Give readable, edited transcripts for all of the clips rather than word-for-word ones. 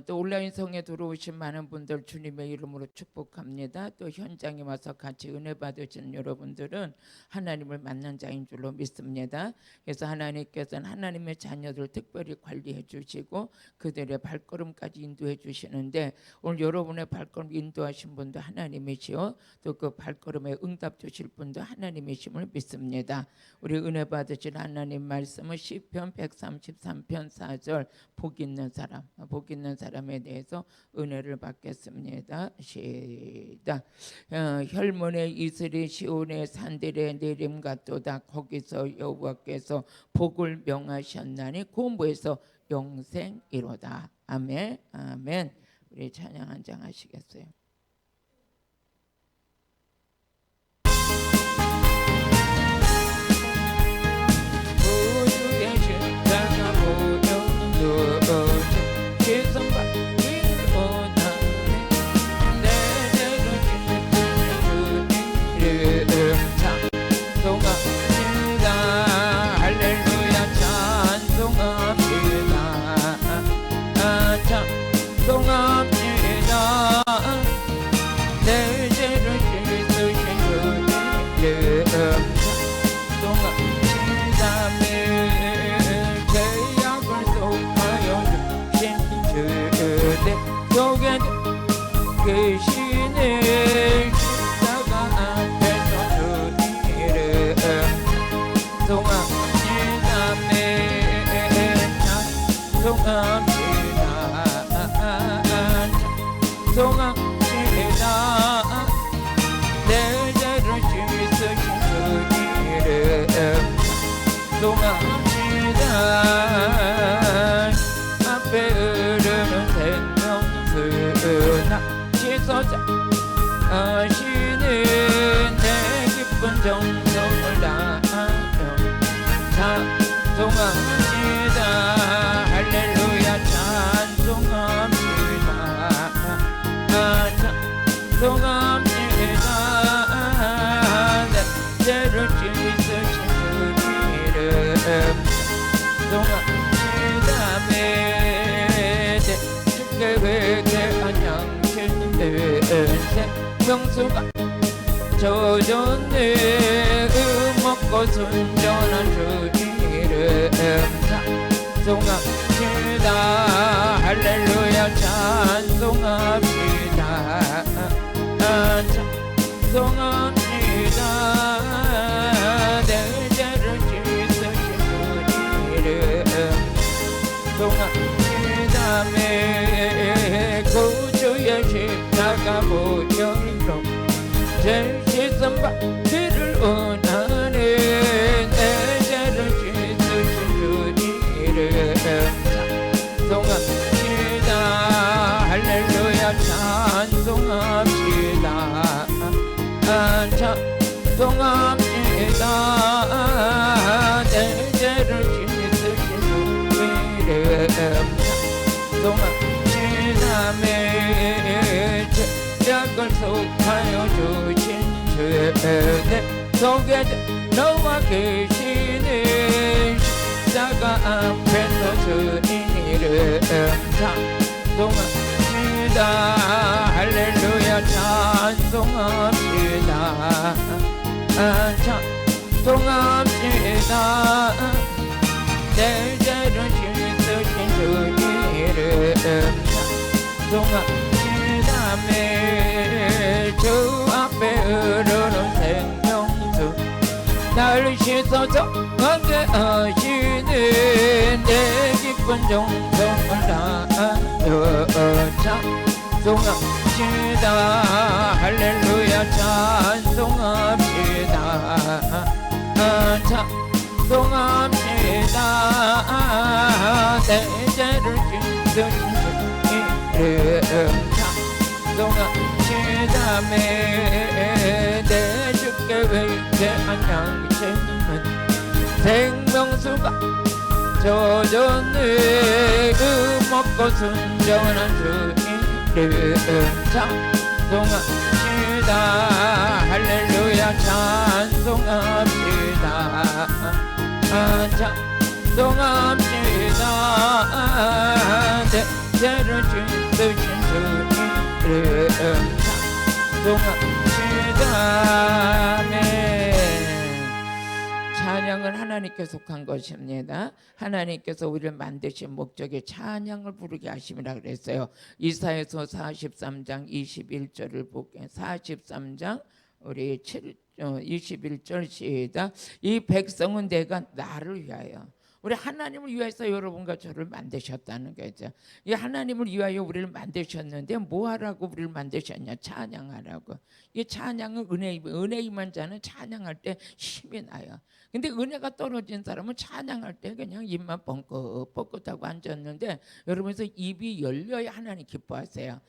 또 온라인 성에 들어오신 많은 분들 주님의 이름으로 축복합니다. 또 현장에 와서 같이 은혜 받으시는 여러분들은 하나님을 만난 자인 줄로 믿습니다. 그래서 하나님께서는 하나님의 자녀들 특별히 관리해 주시고 그들의 발걸음까지 인도해 주시는데, 오늘 여러분의 발걸음 인도하신 분도 하나님이시요 또 그 발걸음에 응답 주실 분도 하나님이심을 믿습니다. 우리 은혜 받으신 하나님 말씀은 시편 133편 4절 복 있는 사람, 복 있는 사람에 대해서 은혜를 받겠습니다. 시작. 혈문의 이슬이 시온의 산들의 내림 같도다. 거기서 여호와께서 복을 명하셨나니 공부에서 영생이로다. 아멘. 아멘. 우리 찬양 한 장 하시겠어요? 우주의 십자가 보혈로 계시네. 십자가 앞에서 주 이름 찬송합니다. 찬송합니다. 내 죄를 씻으신 주 이름 찬송합니다. 앞에 흐르는 생명수 나 씻어져 하시는 내 기쁜 정성을 다하며 찬송합니다. 할렐루야 찬송합니다. 찬송합니다. 내 죄를 씻으신 주 이름 찬송합니다. 내 주께 회개한 양심들 생명수가 젖었네. 먹고 순전한 주 이름 찬송합니다. 할렐루야 찬송합니다. 찬송합니다. 내 죄를 씻으신 주 이름 찬송합니다. 구주의 십자가 보혈로 죄 씻음 받기를 원하네. 내 죄를 씻으신 주 이름 찬송합니다. 할렐루야 찬송합니다. 찬송합니다. 내 죄를 씻으신 주 이름 찬송합니다. 죄악을 속하여 주신 주의 속에 너와 계시는 십자가 앞에서 주 이름 찬송합니다. 할렐루야 찬송합니다. 찬송합니다. 내 죄를 씻으신 주 이름 찬송합니다. 주 앞에 흐르는 생명수 날 씻어서 하게 하시는 내 기쁜 정성을 다하여 찬송합니다. 할렐루야 찬송합니다. 찬송합니다. 내 죄를 씻으신 이름 찬송합니다. 내 주께 회개한 양심은 생명수가 젖었네. 먹고 순전한 주 이름 찬송합니다. 할렐루야 찬송합니다. 찬송합니다. 내 죄를 찬송합시다. 네. 찬양은 하나님께 속한 것입니다. 하나님께서 우리를 만드신 목적에 찬양을 부르게 하심이라 그랬어요. 이사야서 43장 21절을 볼게요. 43장 우리 21절 시작. 이 백성은 내가 나를 위하여, 우리 하나님을 위해서 여러분과 저를 만드셨다는 거죠. 이 하나님을 위하여 우리를 만드셨는데 뭐 하라고 우리를 만드셨냐? 찬양하라고. 이 찬양은 은혜임한 자는 찬양할 때 힘이 나요. 근데 은혜가 떨어진 사람은 찬양할 때 그냥 입만 뻥긋뻥긋하고 앉았는데, 여러분께서 입이 열려야 하나님 기뻐하세요.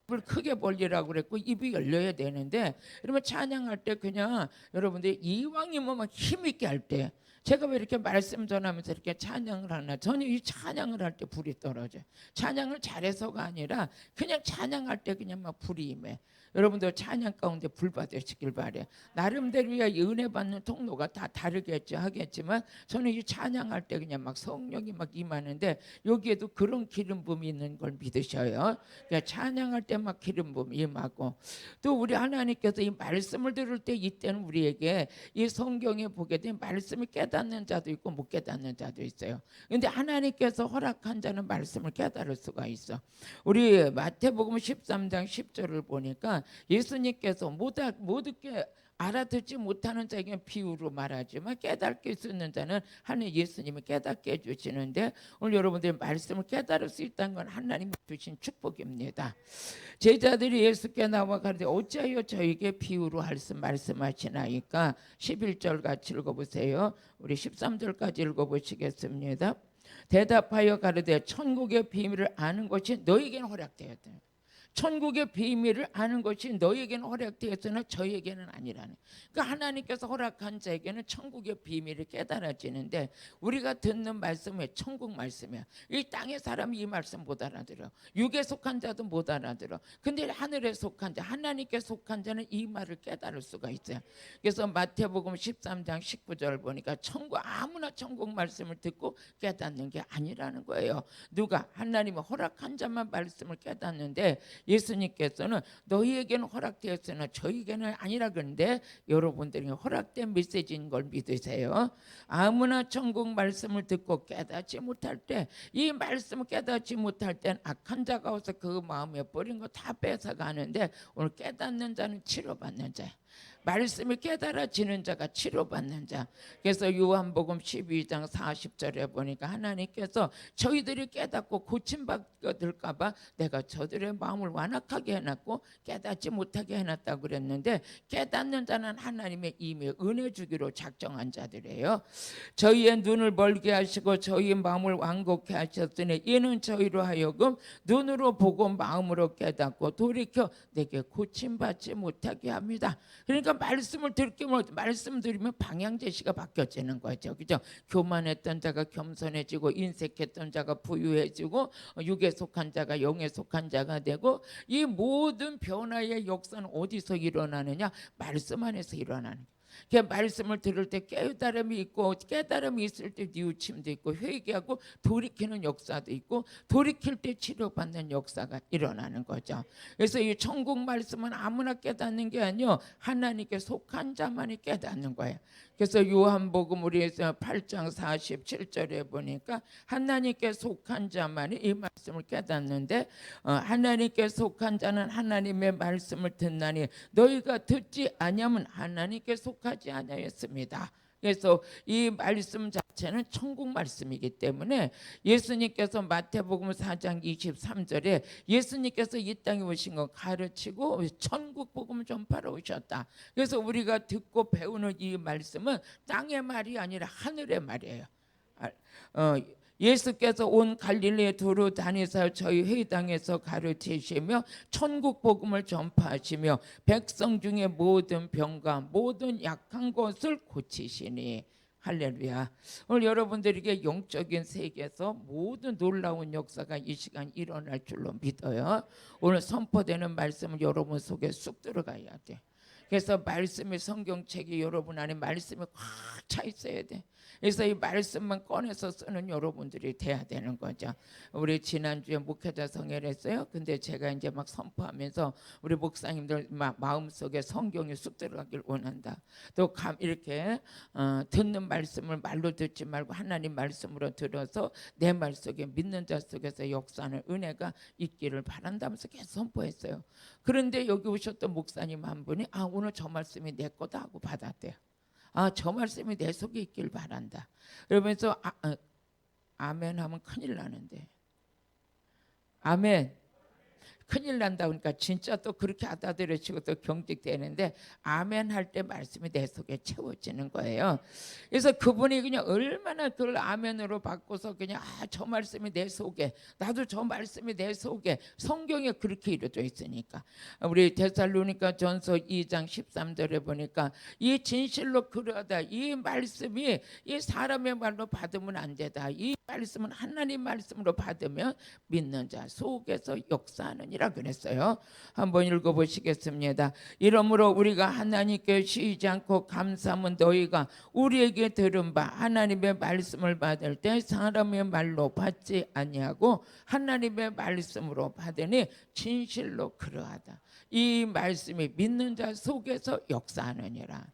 입을 크게 벌리라고 그랬고 입이 열려야 되는데, 그러면 찬양할 때 그냥 여러분들이 이왕이면 막 힘있게 할 때, 제가 왜 이렇게 말씀 전하면서 이렇게 찬양을 하나? 저는 이 찬양을 할 때 불이 떨어져요. 찬양을 잘해서가 아니라 그냥 찬양할 때 그냥 막 불이 임해. 여러분들 찬양 가운데 불 받으시길 바래요. 나름대로야 은혜 받는 통로가 다 다르겠죠, 하겠지만 저는 이 찬양할 때 그냥 막 성령이 막 임하는데, 여기에도 그런 기름 부음이 있는 걸 믿으셔요. 그러니까 찬양할 때 막 기름 부음이 임하고, 또 우리 하나님께서 이 말씀을 들을 때 이때는 우리에게 이 성경에 보게 되면 말씀을 깨닫는 자도 있고 못 깨닫는 자도 있어요. 근데 하나님께서 허락한 자는 말씀을 깨달을 수가 있어. 우리 마태복음 13장 10절을 보니까 예수님께서 모두게 알아듣지 못하는 자에게 비유로 말하지만 깨닫게 수 있는 자는 하나님 예수님이 깨닫게 해주시는데, 오늘 여러분들이 말씀을 깨달을 수 있다는 건 하나님이 주신 축복입니다. 제자들이 예수께 나와 가르되 어찌하여 저에게 비유로 말씀하시나이까? 11절 같이 읽어보세요. 우리 13절까지 읽어보시겠습니다. 대답하여 가르되 천국의 비밀을 아는 것이 너에게는 허락되었다. 천국의 비밀을 아는 것이 너에게는 허락되었으나 저에게는 아니라는. 그러니까 하나님께서 허락한 자에게는 천국의 비밀이 깨달아지는데, 우리가 듣는 말씀이 천국 말씀이야. 이 땅의 사람이 이 말씀 못 알아들어. 육에 속한 자도 못 알아들어. 근데 하늘에 속한 자, 하나님께 속한 자는 이 말을 깨달을 수가 있어요. 그래서 마태복음 13장 19절 보니까 아무나 천국 말씀을 듣고 깨닫는 게 아니라는 거예요. 누가? 하나님이 허락한 자만 말씀을 깨닫는데, 예수님께서는 너희에게는 허락되었으나 저희에게는 아니라 그런데, 여러분들이 허락된 메시지인 걸 믿으세요. 아무나 천국 말씀을 듣고 깨닫지 못할 때, 이 말씀을 깨닫지 못할 땐 악한 자가 와서 그 마음에 버린 거 다 뺏어가는데, 오늘 깨닫는 자는 치료받는 자야. 말씀이 깨달아지는 자가 치료받는 자. 그래서 요한복음 12장 40절에 보니까 하나님께서 저희들이 깨닫고 고침받을까 봐 내가 저들의 마음을 완악하게 해놨고 깨닫지 못하게 해놨다고 그랬는데, 깨닫는 자는 하나님의 이미 은혜 주기로 작정한 자들이에요. 저희의 눈을 멀게 하시고 저희의 마음을 완곡해 하셨으니 이는 저희로 하여금 눈으로 보고 마음으로 깨닫고 돌이켜 내게 고침받지 못하게 합니다. 그러니까 말씀을 말씀 들으면 방향 제시가 바뀌어지는 거죠. 그죠? 교만했던 자가 겸손해지고, 인색했던 자가 부유해지고, 육에 속한 자가 영에 속한 자가 되고, 이 모든 변화의 역사는 어디서 일어나느냐? 말씀 안에서 일어나는 거예요. 그 말씀을 들을 때 깨달음이 있고, 깨달음이 있을 때 뉘우침도 있고, 회개하고 돌이키는 역사도 있고, 돌이킬 때 치료받는 역사가 일어나는 거죠. 그래서 이 천국 말씀은 아무나 깨닫는 게 아니요, 하나님께 속한 자만이 깨닫는 거예요. 그래서 요한복음 우리 8장 47절에 보니까 하나님께 속한 자만이 이 말씀을 깨닫는데, 하나님께 속한 자는 하나님의 말씀을 듣나니 너희가 듣지 아니하면 하나님께 속하지 아니하였습니다. 그래서 이 말씀 자체는 천국 말씀이기 때문에, 예수님께서 마태복음 4장 23절에 예수님께서 이 땅에 오신 거 가르치고 천국 복음을 전파로 오셨다. 그래서 우리가 듣고 배우는 이 말씀은 땅의 말이 아니라 하늘의 말이에요. 예수께서 온 갈릴리에 두루 다니사 저희 회당에서 가르치시며 천국 복음을 전파하시며 백성 중에 모든 병과 모든 약한 것을 고치시니. 할렐루야. 오늘 여러분들에게 영적인 세계에서 모든 놀라운 역사가 이 시간 일어날 줄로 믿어요. 오늘 선포되는 말씀은 여러분 속에 쑥 들어가야 돼. 그래서 말씀의 성경책이 여러분 안에 말씀이 꽉 차 있어야 돼. 그래서 이 말씀만 꺼내서 쓰는 여러분들이 돼야 되는 거죠. 우리 지난주에 목회자 성회를 했어요. 근데 제가 이제 막 선포하면서 우리 목사님들 마음속에 성경이 쑥 들어가길 원한다. 또 이렇게 듣는 말씀을 말로 듣지 말고 하나님 말씀으로 들어서 내 말 속에 믿는 자 속에서 역사하는 은혜가 있기를 바란다면서 계속 선포했어요. 그런데 여기 오셨던 목사님 한 분이 오늘 저 말씀이 내 거다 하고 받았대요. 저 말씀이 내 속에 있길 바란다. 그러면서 아멘 하면 큰일 나는데, 아멘 큰일 난다 그러니까 진짜 또 그렇게 받아들여지고 또 경직되는데 아멘 할 때 말씀이 내 속에 채워지는 거예요. 그래서 그분이 그냥 얼마나 그걸 아멘으로 바꿔서 그냥 저 말씀이 내 속에, 나도 저 말씀이 내 속에, 성경에 그렇게 이루어져 있으니까. 우리 데살로니가 전서 2장 13절에 보니까 이 진실로 그러하다, 이 말씀이 이 사람의 말로 받으면 안 되다, 이 말씀은 하나님 말씀으로 받으면 믿는 자 속에서 역사하느니라 그랬어요. 한번 읽어보시겠습니다. 이러므로 우리가 하나님께 쉬지 않고 감사하면 너희가 우리에게 들은 바 하나님의 말씀을 받을 때 사람의 말로 받지 아니하고 하나님의 말씀으로 받으니 진실로 그러하다. 이 말씀이 믿는 자 속에서 역사하느니라.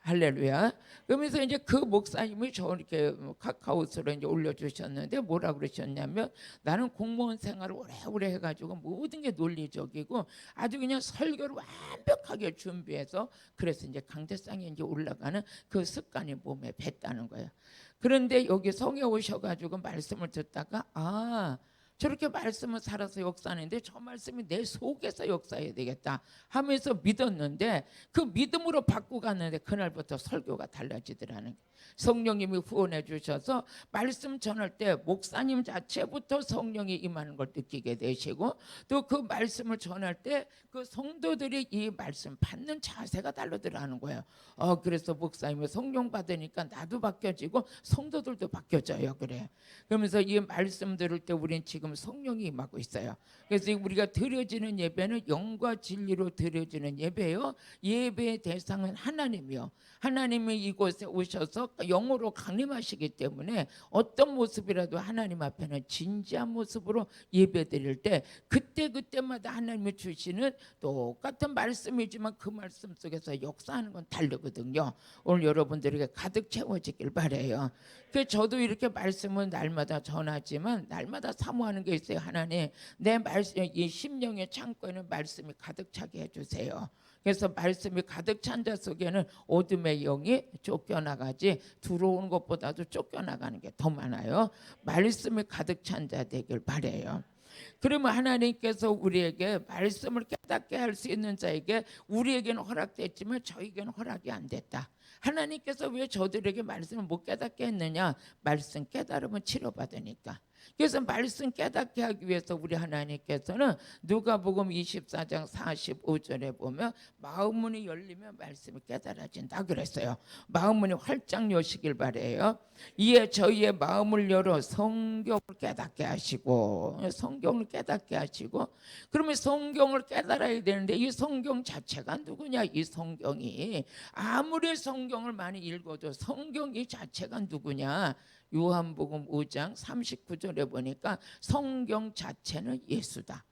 할렐루야. 그러면서 이제 그 목사님이 저렇게 카카오스로 이제 올려주셨는데 뭐라 그러셨냐면, 나는 공무원 생활을 오래오래 해가지고 모든 게 논리적이고 아주 그냥 설교를 완벽하게 준비해서 그래서 이제 강대상에 이제 올라가는 그 습관이 몸에 뱄다는 거예요. 그런데 여기 성에 오셔가지고 말씀을 듣다가 저렇게 말씀을 살아서 역사하는데 저 말씀이 내 속에서 역사해야 되겠다 하면서 믿었는데 그 믿음으로 바꾸고 갔는데 그날부터 설교가 달라지더라는 거예요. 성령님이 후원해 주셔서 말씀 전할 때 목사님 자체부터 성령이 임하는 걸 느끼게 되시고 또 그 말씀을 전할 때 그 성도들이 이 말씀 받는 자세가 다르더라는 거예요. 그래서 목사님이 성령 받으니까 나도 바뀌어지고 성도들도 바뀌어져요. 그래. 그러면서 이 말씀 들을 때 우리는 지금 성령이 임하고 있어요. 그래서 우리가 드려지는 예배는 영과 진리로 드려지는 예배요. 예배의 대상은 하나님이요. 하나님이 이곳에 오셔서 영으로 강림하시기 때문에 어떤 모습이라도 하나님 앞에는 진지한 모습으로 예배드릴 때 그때마다 하나님이 주시는 똑같은 말씀이지만 그 말씀 속에서 역사하는 건 다르거든요. 오늘 여러분들에게 가득 채워지길 바라요. 그래서 저도 이렇게 말씀은 날마다 전하지만 날마다 사모하는 게 있어요. 하나님, 내 말씀, 이 심령의 창고에는 말씀이 가득 차게 해주세요. 그래서 말씀이 가득 찬 자 속에는 어둠의 영이 쫓겨나가지 들어오는 것보다도 쫓겨나가는 게 더 많아요. 말씀이 가득 찬 자 되길 바라요. 그러면 하나님께서 우리에게 말씀을 깨닫게 할 수 있는 자에게 우리에게는 허락됐지만 저에게는 허락이 안 됐다. 하나님께서 왜 저들에게 말씀을 못 깨닫게 했느냐? 말씀 깨달으면 치료받으니까. 그래서 말씀 깨닫게 하기 위해서 우리 하나님께서는 누가복음 24장 45절에 보면 마음문이 열리면 말씀이 깨달아진다 그랬어요. 마음문이 활짝 여시길 바래요. 이에 저희의 마음을 열어 성경을 깨닫게 하시고, 성경을 깨닫게 하시고, 그러면 성경을 깨달아야 되는데 이 성경 자체가 누구냐? 이 성경이 아무리 성경을 많이 읽어도 성경이 자체가 누구냐? 요한복음 5장 39절에 보니까 성경 자체는 예수다.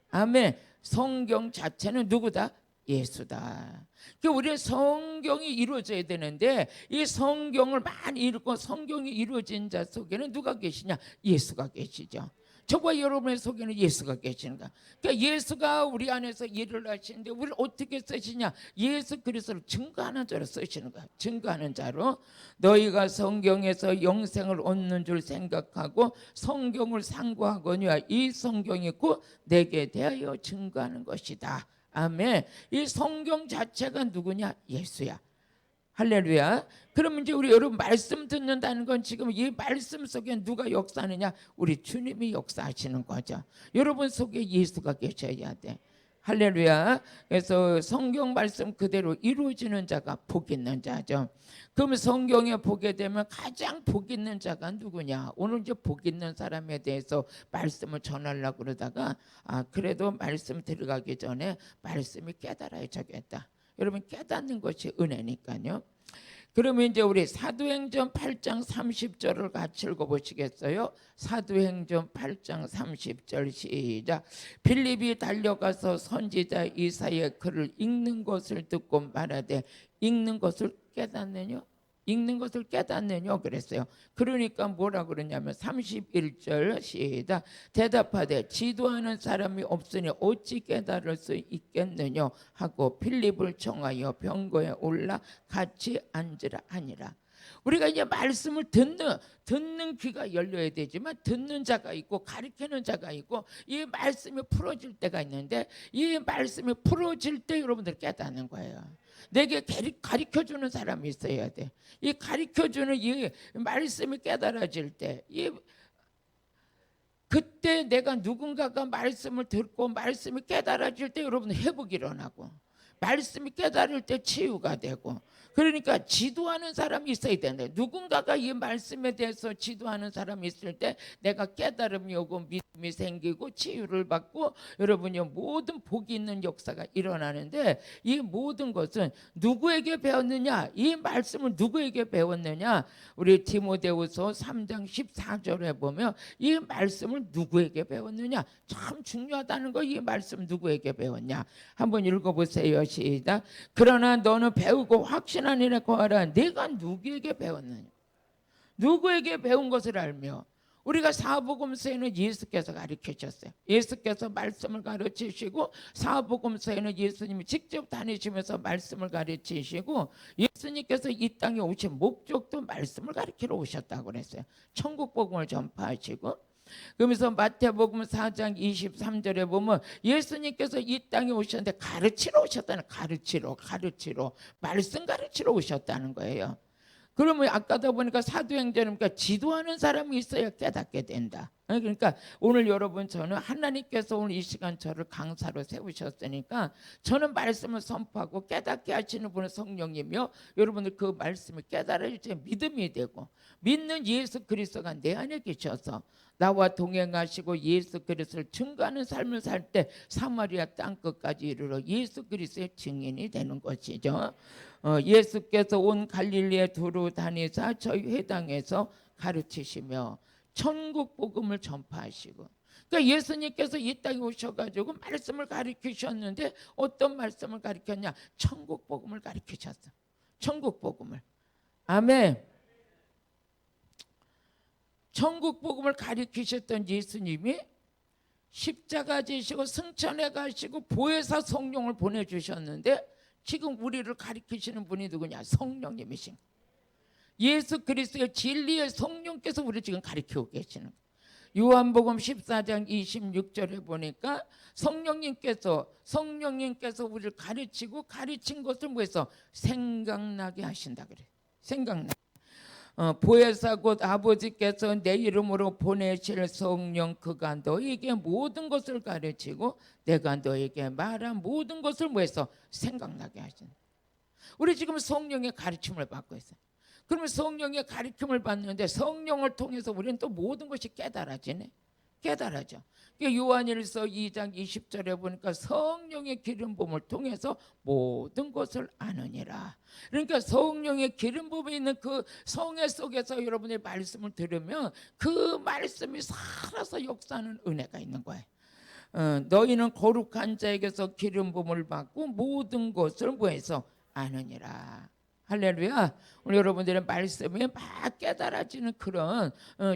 아멘. 성경 자체는 누구다? 예수다. 우리 성경이 이루어져야 되는데 이 성경을 많이 읽고 성경이 이루어진 자 속에는 누가 계시냐? 예수가 계시죠. 저와 여러분의 속에는 예수가 계시는가? 그러니까 예수가 우리 안에서 일을 하시는데 우리를 어떻게 쓰시냐? 예수 그리스도를 증거하는 자로 쓰시는 거야. 증거하는 자로. 너희가 성경에서 영생을 얻는 줄 생각하고 성경을 상고하거니와 이 성경이 곧 내게 대하여 증거하는 것이다. 아멘. 이 성경 자체가 누구냐? 예수야. 할렐루야. 그러면 이제 우리 여러분 말씀 듣는다는 건 지금 이 말씀 속에 누가 역사하느냐? 우리 주님이 역사하시는 거죠. 여러분 속에 예수가 계셔야 돼. 할렐루야. 그래서 성경 말씀 그대로 이루어지는 자가 복 있는 자죠. 그러면 성경에 보게 되면 가장 복 있는 자가 누구냐? 오늘 이제 복 있는 사람에 대해서 말씀을 전하려고 그러다가 그래도 말씀 들어가기 전에 말씀이 깨달아야 되겠다. 여러분 깨닫는 것이 은혜니까요. 그러면 이제 우리 사도행전 8장 30절을 같이 읽어보시겠어요? 사도행전 8장 30절 시작. 빌립이 달려가서 선지자 이사야의 글을 읽는 것을 듣고 말하되 읽는 것을 깨닫느냐? 읽는 것을 깨닫느냐 그랬어요. 그러니까 뭐라 그러냐면 31절 시작. 대답하되 지도하는 사람이 없으니 어찌 깨달을 수 있겠느냐 하고 빌립을 청하여 병거에 올라 같이 앉으라 하니라. 우리가 이제 말씀을 듣는 귀가 열려야 되지만 듣는 자가 있고 가르치는 자가 있고 이 말씀이 풀어질 때가 있는데 이 말씀이 풀어질 때 여러분들 깨닫는 거예요. 내게 가르쳐주는 사람이 있어야 돼. 이 가르쳐주는 이 말씀이 깨달아질 때 그때 내가 누군가가 말씀을 듣고 말씀이 깨달아질 때 여러분 회복이 일어나고 말씀이 깨달을 때 치유가 되고 그러니까 지도하는 사람이 있어야 되는데 누군가가 이 말씀에 대해서 지도하는 사람이 있을 때 내가 깨달음이 오고 믿음이 생기고 치유를 받고 여러분이 모든 복이 있는 역사가 일어나는데 이 모든 것은 누구에게 배웠느냐? 이 말씀을 누구에게 배웠느냐? 우리 디모데후서 3장 14절에 보면 이 말씀을 누구에게 배웠느냐? 참 중요하다는 거. 이 말씀 누구에게 배웠냐? 한번 읽어보세요. 시작. 그러나 너는 배우고 확신한 일에 거하라. 내가 누구에게 배웠느냐? 누구에게 배운 것을 알며 우리가 사복음서에는 예수께서 가르치셨어요. 예수께서 말씀을 가르치시고 사복음서에는 예수님이 직접 다니시면서 말씀을 가르치시고 예수님께서 이 땅에 오신 목적도 말씀을 가르치러 오셨다고 그랬어요. 천국 복음을 전파하시고 그러면서 마태복음 4장 23절에 보면 예수님께서 이 땅에 오셨는데 가르치러 오셨다는 가르치러 말씀 가르치러 오셨다는 거예요. 그러면 아까도 보니까 사도행전이니까 지도하는 사람이 있어야 깨닫게 된다. 그러니까 오늘 여러분 저는 하나님께서 오늘 이 시간 저를 강사로 세우셨으니까 저는 말씀을 선포하고 깨닫게 하시는 분은 성령이며 여러분들 그 말씀을 깨달을 때 믿음이 되고 믿는 예수 그리스도가 내 안에 계셔서 나와 동행하시고 예수 그리스도를 증거하는 삶을 살 때 사마리아 땅끝까지 이르러 예수 그리스도의 증인이 되는 것이죠. 예수께서 온 갈릴리에 두루 다니사 저희 회당에서 가르치시며 천국 복음을 전파하시고 그러니까 예수님께서 이 땅에 오셔가지고 말씀을 가르치셨는데 어떤 말씀을 가르쳤냐? 천국 복음을 가르치셨어. 천국 복음을. 아멘. 천국 복음을 가르치셨던 예수님이 십자가 지시고 승천해 가시고 보혜사 성령을 보내주셨는데 지금 우리를 가르치시는 분이 누구냐? 성령님이신 예수 그리스도의 진리의 성령께서 우리를 지금 가르치고 계시는 거예요. 요한복음 14장 26절에 보니까 성령님께서 우리를 가르치고 가르친 것을 뭐해서 생각나게 하신다 그래요. 생각나. 보혜사 곧 아버지께서 내 이름으로 보내실 성령 그가 너에게 모든 것을 가르치고 내가 너에게 말한 모든 것을 뭐해서 생각나게 하신다. 우리 지금 성령의 가르침을 받고 있어요. 그러면 성령의 가르침을 받는데 성령을 통해서 우리는 또 모든 것이 깨달아지네. 깨달아져. 요한일서 2장 20절에 보니까 성령의 기름 부음을 통해서 모든 것을 아느니라. 그러니까 성령의 기름 부음이 있는 그 성회 속에서 여러분의 말씀을 들으면 그 말씀이 살아서 역사하는 은혜가 있는 거예요. 너희는 거룩한 자에게서 기름 부음을 받고 모든 것을 뭐해서 아느니라. 할렐루야. 오늘 여러분들의 말씀이 막 깨달아지는 그런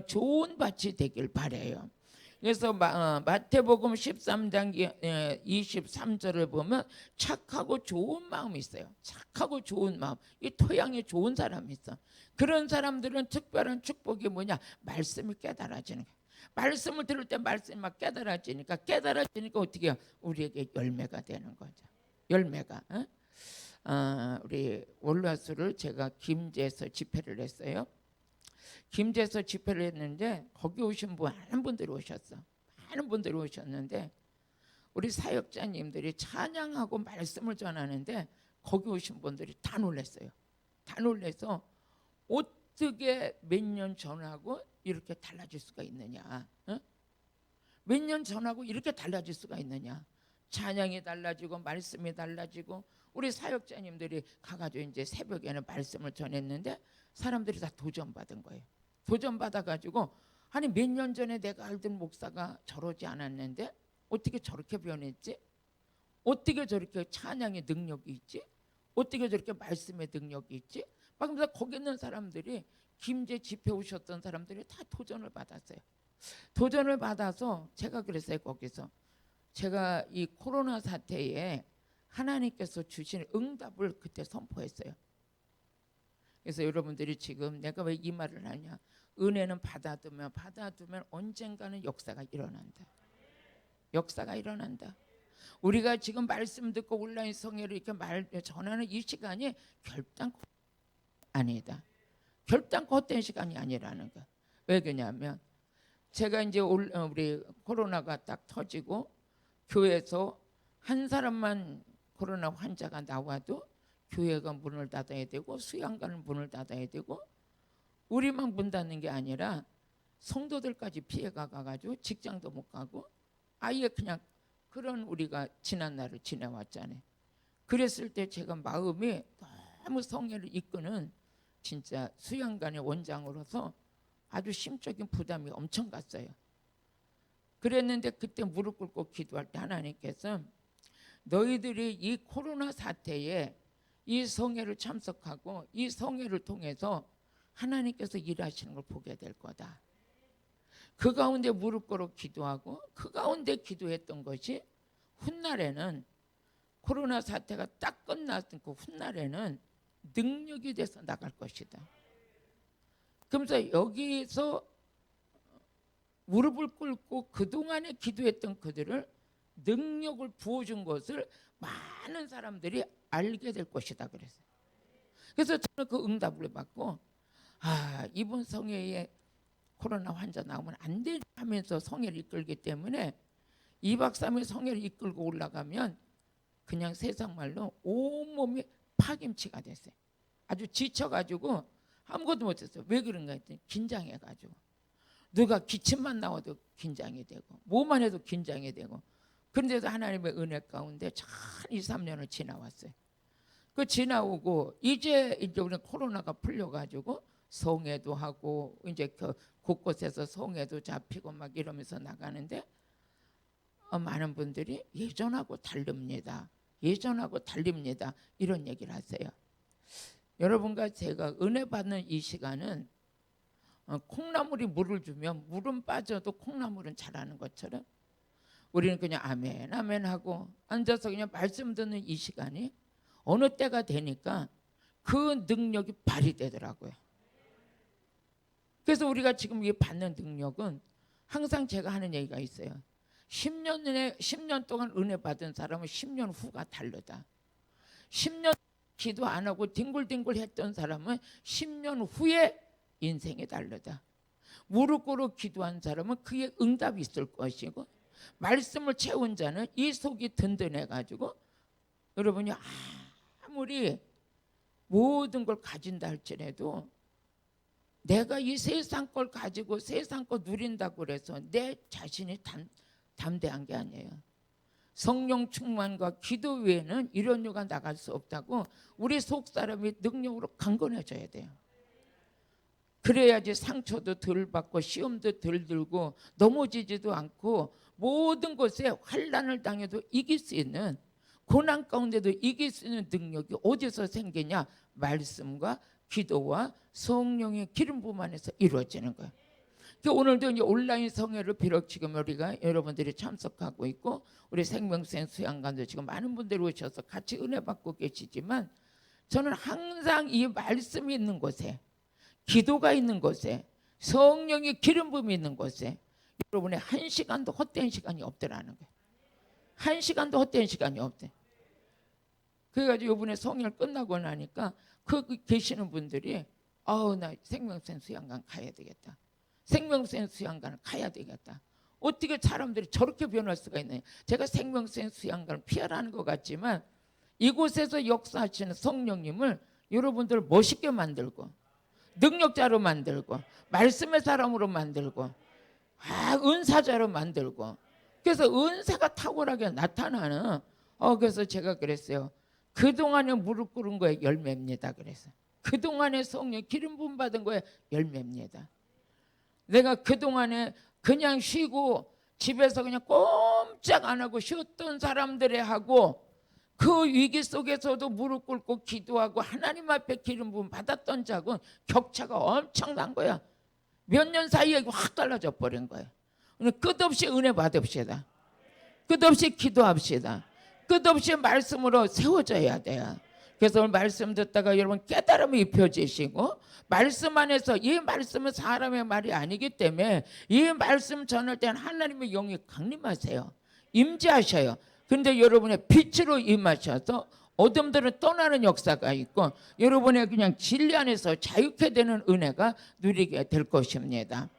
좋은 밭이 되길 바라요. 그래서 마태복음 13장 23절을 보면 착하고 좋은 마음이 있어요. 착하고 좋은 마음. 이 토양이 좋은 사람이 있어. 그런 사람들은 특별한 축복이 뭐냐? 말씀이 깨달아지는 거예요. 말씀을 들을 때 말씀이 막 깨달아지니까 어떻게 해요? 우리에게 열매가 되는 거죠. 열매가. 우리 월화수를 제가 김제에서 집회를 했어요. 김제에서 집회를 했는데 거기 오신 많은 분들이 오셨어. 많은 분들이 오셨는데 우리 사역자님들이 찬양하고 말씀을 전하는데 거기 오신 분들이 다 놀랐어요. 다 놀라서 어떻게 몇 년 전하고 이렇게 달라질 수가 있느냐? 몇 년 전하고 이렇게 달라질 수가 있느냐? 찬양이 달라지고 말씀이 달라지고 우리 사역자님들이 가가지고 이제 새벽에는 말씀을 전했는데 사람들이 다 도전받은 거예요. 도전받아가지고 아니 몇 년 전에 내가 알던 목사가 저러지 않았는데 어떻게 저렇게 변했지? 어떻게 저렇게 찬양의 능력이 있지? 어떻게 저렇게 말씀의 능력이 있지? 막 그러면서 거기 있는 사람들이 김제 집회 오셨던 사람들이 다 도전을 받았어요. 도전을 받아서 제가 그랬어요. 거기서 제가 이 코로나 사태에 하나님께서 주신 응답을 그때 선포했어요. 그래서 여러분들이 지금 내가 왜 이 말을 하냐, 은혜는 받아두면 언젠가는 역사가 일어난다. 역사가 일어난다. 우리가 지금 말씀 듣고 온라인 성회를 이렇게 전하는 이 시간이 결단코 아니다. 결단코 헛된 시간이 아니라는 거. 왜 그러냐면 제가 이제 우리 코로나가 딱 터지고 교회에서 한 사람만 코로나 환자가 나와도 교회가 문을 닫아야 되고 수양관은 문을 닫아야 되고 우리만 문 닫는 게 아니라 성도들까지 피해가 가가지고 직장도 못 가고 아예 그냥 그런 우리가 지난 날을 지내왔잖아요. 그랬을 때 제가 마음이 너무 성회를 이끄는 진짜 수양관의 원장으로서 아주 심적인 부담이 엄청 갔어요. 그랬는데 그때 무릎 꿇고 기도할 때 하나님께서 너희들이 이 코로나 사태에 이 성회를 참석하고 이 성회를 통해서 하나님께서 일하시는 걸 보게 될 거다. 그 가운데 무릎 꿇어 기도하고 그 가운데 기도했던 것이 훗날에는 코로나 사태가 딱 끝났던 그 훗날에는 능력이 돼서 나갈 것이다. 그러면서 여기서 무릎을 꿇고 그동안에 기도했던 그들을 능력을 부어준 것을 많은 사람들이 알게 될 것이다 그랬어요. 그래서 저는 그 응답을 받고 이번 성회에 코로나 환자 나오면 안 돼 하면서 성회를 이끌기 때문에 2박 3일 성회를 이끌고 올라가면 그냥 세상 말로 온몸이 파김치가 됐어요. 아주 지쳐가지고 아무것도 못했어요. 왜 그런가 했더니 긴장해가지고 누가 기침만 나와도 긴장이 되고 뭐만 해도 긴장이 되고 그런데도 하나님의 은혜 가운데 잘 2, 3년을 지나왔어요. 그 지나오고 이제 우리는 코로나가 풀려가지고 성회도 하고 이제 그 곳곳에서 성회도 잡히고 막 이러면서 나가는데 많은 분들이 예전하고 다릅니다. 예전하고 달립니다. 이런 얘기를 하세요. 여러분과 제가 은혜 받는 이 시간은 콩나물이 물을 주면 물은 빠져도 콩나물은 자라는 것처럼 우리는 그냥 아멘 아멘 하고 앉아서 그냥 말씀 듣는 이 시간이 어느 때가 되니까 그 능력이 발휘되더라고요. 그래서 우리가 지금 이 받는 능력은 항상 제가 하는 얘기가 있어요. 10년 동안 은혜 받은 사람은 10년 후가 다르다. 10년 기도 안 하고 뒹굴뒹굴 했던 사람은 10년 후에 인생이 다르다. 무릎 꿇고 기도한 사람은 그에 응답이 있을 것이고 말씀을 채운 자는 이 속이 든든해가지고 여러분이 아무리 모든 걸 가진다 할지라도 내가 이 세상 걸 가지고 세상 거 누린다고 그래서 내 자신이 담대한 게 아니에요. 성령 충만과 기도 외에는 이런 유가 나갈 수 없다고 우리 속 사람이 능력으로 강건해져야 돼요. 그래야지 상처도 덜 받고 시험도 덜 들고 넘어지지도 않고 모든 것에 환난을 당해도 이길 수 있는 고난 가운데도 이길 수 있는 능력이 어디서 생기냐? 말씀과 기도와 성령의 기름 부음 안에서 이루어지는 거예요. 오늘도 이제 온라인 성회를 비록 지금 우리가 여러분들이 참석하고 있고 우리 생명샘 수양관도 지금 많은 분들이 오셔서 같이 은혜 받고 계시지만 저는 항상 이 말씀이 있는 곳에 기도가 있는 곳에 성령의 기름 부음이 있는 곳에 여러분의 한 시간도 헛된 시간이 없더라는 거예요. 한 시간도 헛된 시간이 없대. 그래가지고 이번에 성회를 끝나고 나니까 그 계시는 분들이 나 생명샘 수양관 가야 되겠다. 생명샘 수양관을 가야 되겠다. 어떻게 사람들이 저렇게 변할 수가 있느냐. 제가 생명샘 수양관을 피하라는 것 같지만 이곳에서 역사하시는 성령님을 여러분들 멋있게 만들고 능력자로 만들고 말씀의 사람으로 만들고 은사자로 만들고 그래서 은사가 탁월하게 나타나는 그래서 제가 그랬어요. 그동안에 무릎 꿇은 거에 열매입니다. 그래서 그동안에 성령 기름 부음 받은 거에 열매입니다. 내가 그동안에 그냥 쉬고 집에서 그냥 꼼짝 안 하고 쉬었던 사람들의 하고 그 위기 속에서도 무릎 꿇고 기도하고 하나님 앞에 기름 부음 받았던 자하고 격차가 엄청난 거야. 몇 년 사이에 확 달라져 버린 거예요. 끝없이 은혜 받읍시다. 끝없이 기도합시다. 끝없이 말씀으로 세워져야 돼요. 그래서 오늘 말씀 듣다가 여러분 깨달음이 입혀지시고 말씀 안에서 이 말씀은 사람의 말이 아니기 때문에 이 말씀 전할 때는 하나님의 영이 강림하세요. 임재하셔요. 근데 여러분의 빛으로 임하셔서 어둠들은 떠나는 역사가 있고 여러분의 그냥 진리 안에서 자유케 되는 은혜가 누리게 될 것입니다.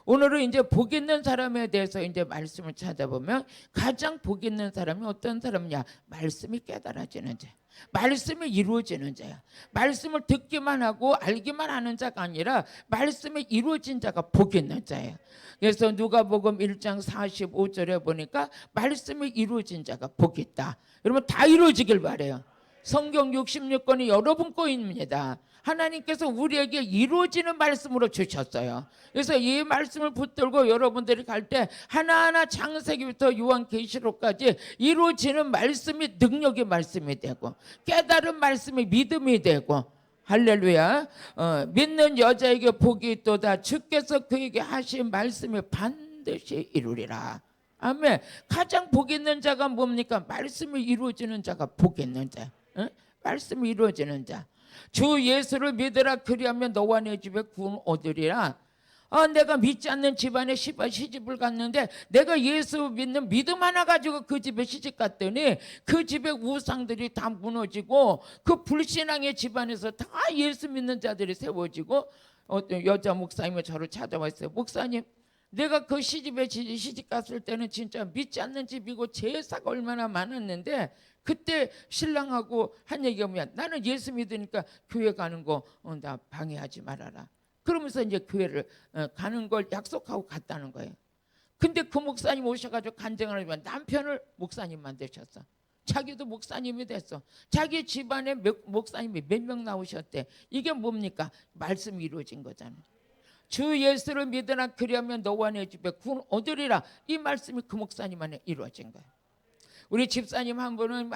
오늘은 이제 복 있는 사람에 대해서 이제 말씀을 찾아보면 가장 복 있는 사람이 어떤 사람이냐? 말씀이 깨달아지는 자, 말씀이 이루어지는 자야. 말씀을 듣기만 하고 알기만 하는 자가 아니라 말씀이 이루어진 자가 복 있는 자예요. 그래서 누가복음 1장 45절에 보니까 말씀이 이루어진 자가 복 있다. 여러분 다 이루어지길 바래요. 성경 66권이 여러분 거입니다. 하나님께서 우리에게 이루어지는 말씀으로 주셨어요. 그래서 이 말씀을 붙들고 여러분들이 갈 때 하나하나 창세기부터 요한계시록까지 이루어지는 말씀이 능력의 말씀이 되고 깨달은 말씀이 믿음이 되고 할렐루야. 믿는 여자에게 복이 있도다. 주께서 그에게 하신 말씀이 반드시 이루리라. 아멘. 가장 복 있는 자가 뭡니까? 말씀이 이루어지는 자가 복 있는 자. 말씀이 이루어지는 자. 주 예수를 믿으라 그리하면 너와 내 집에 구원 얻으리라. 내가 믿지 않는 집안에 시집을 갔는데 내가 예수 믿는 믿음 하나 가지고 그 집에 시집 갔더니 그 집의 우상들이 다 무너지고 그 불신앙의 집안에서 다 예수 믿는 자들이 세워지고 어떤 여자 목사님이 저를 찾아왔어요. 목사님, 내가 그 시집에 시집 갔을 때는 진짜 믿지 않는 집이고 제사가 얼마나 많았는데 그때 신랑하고 한 얘기가 뭐야? 나는 예수 믿으니까 교회 가는 거 나 방해하지 말아라. 그러면서 이제 교회를 가는 걸 약속하고 갔다는 거예요. 근데 그 목사님 오셔가지고 간증을 하면 남편을 목사님 만드셨어. 자기도 목사님이 됐어. 자기 집안에 목사님이 몇 명 나오셨대. 이게 뭡니까? 말씀이 이루어진 거잖아요. 주 예수를 믿으라 그리하면 너와 내 집에 구원 얻으리라. 이 말씀이 그 목사님 안에 이루어진 거예요. 우리 집사님 한 분은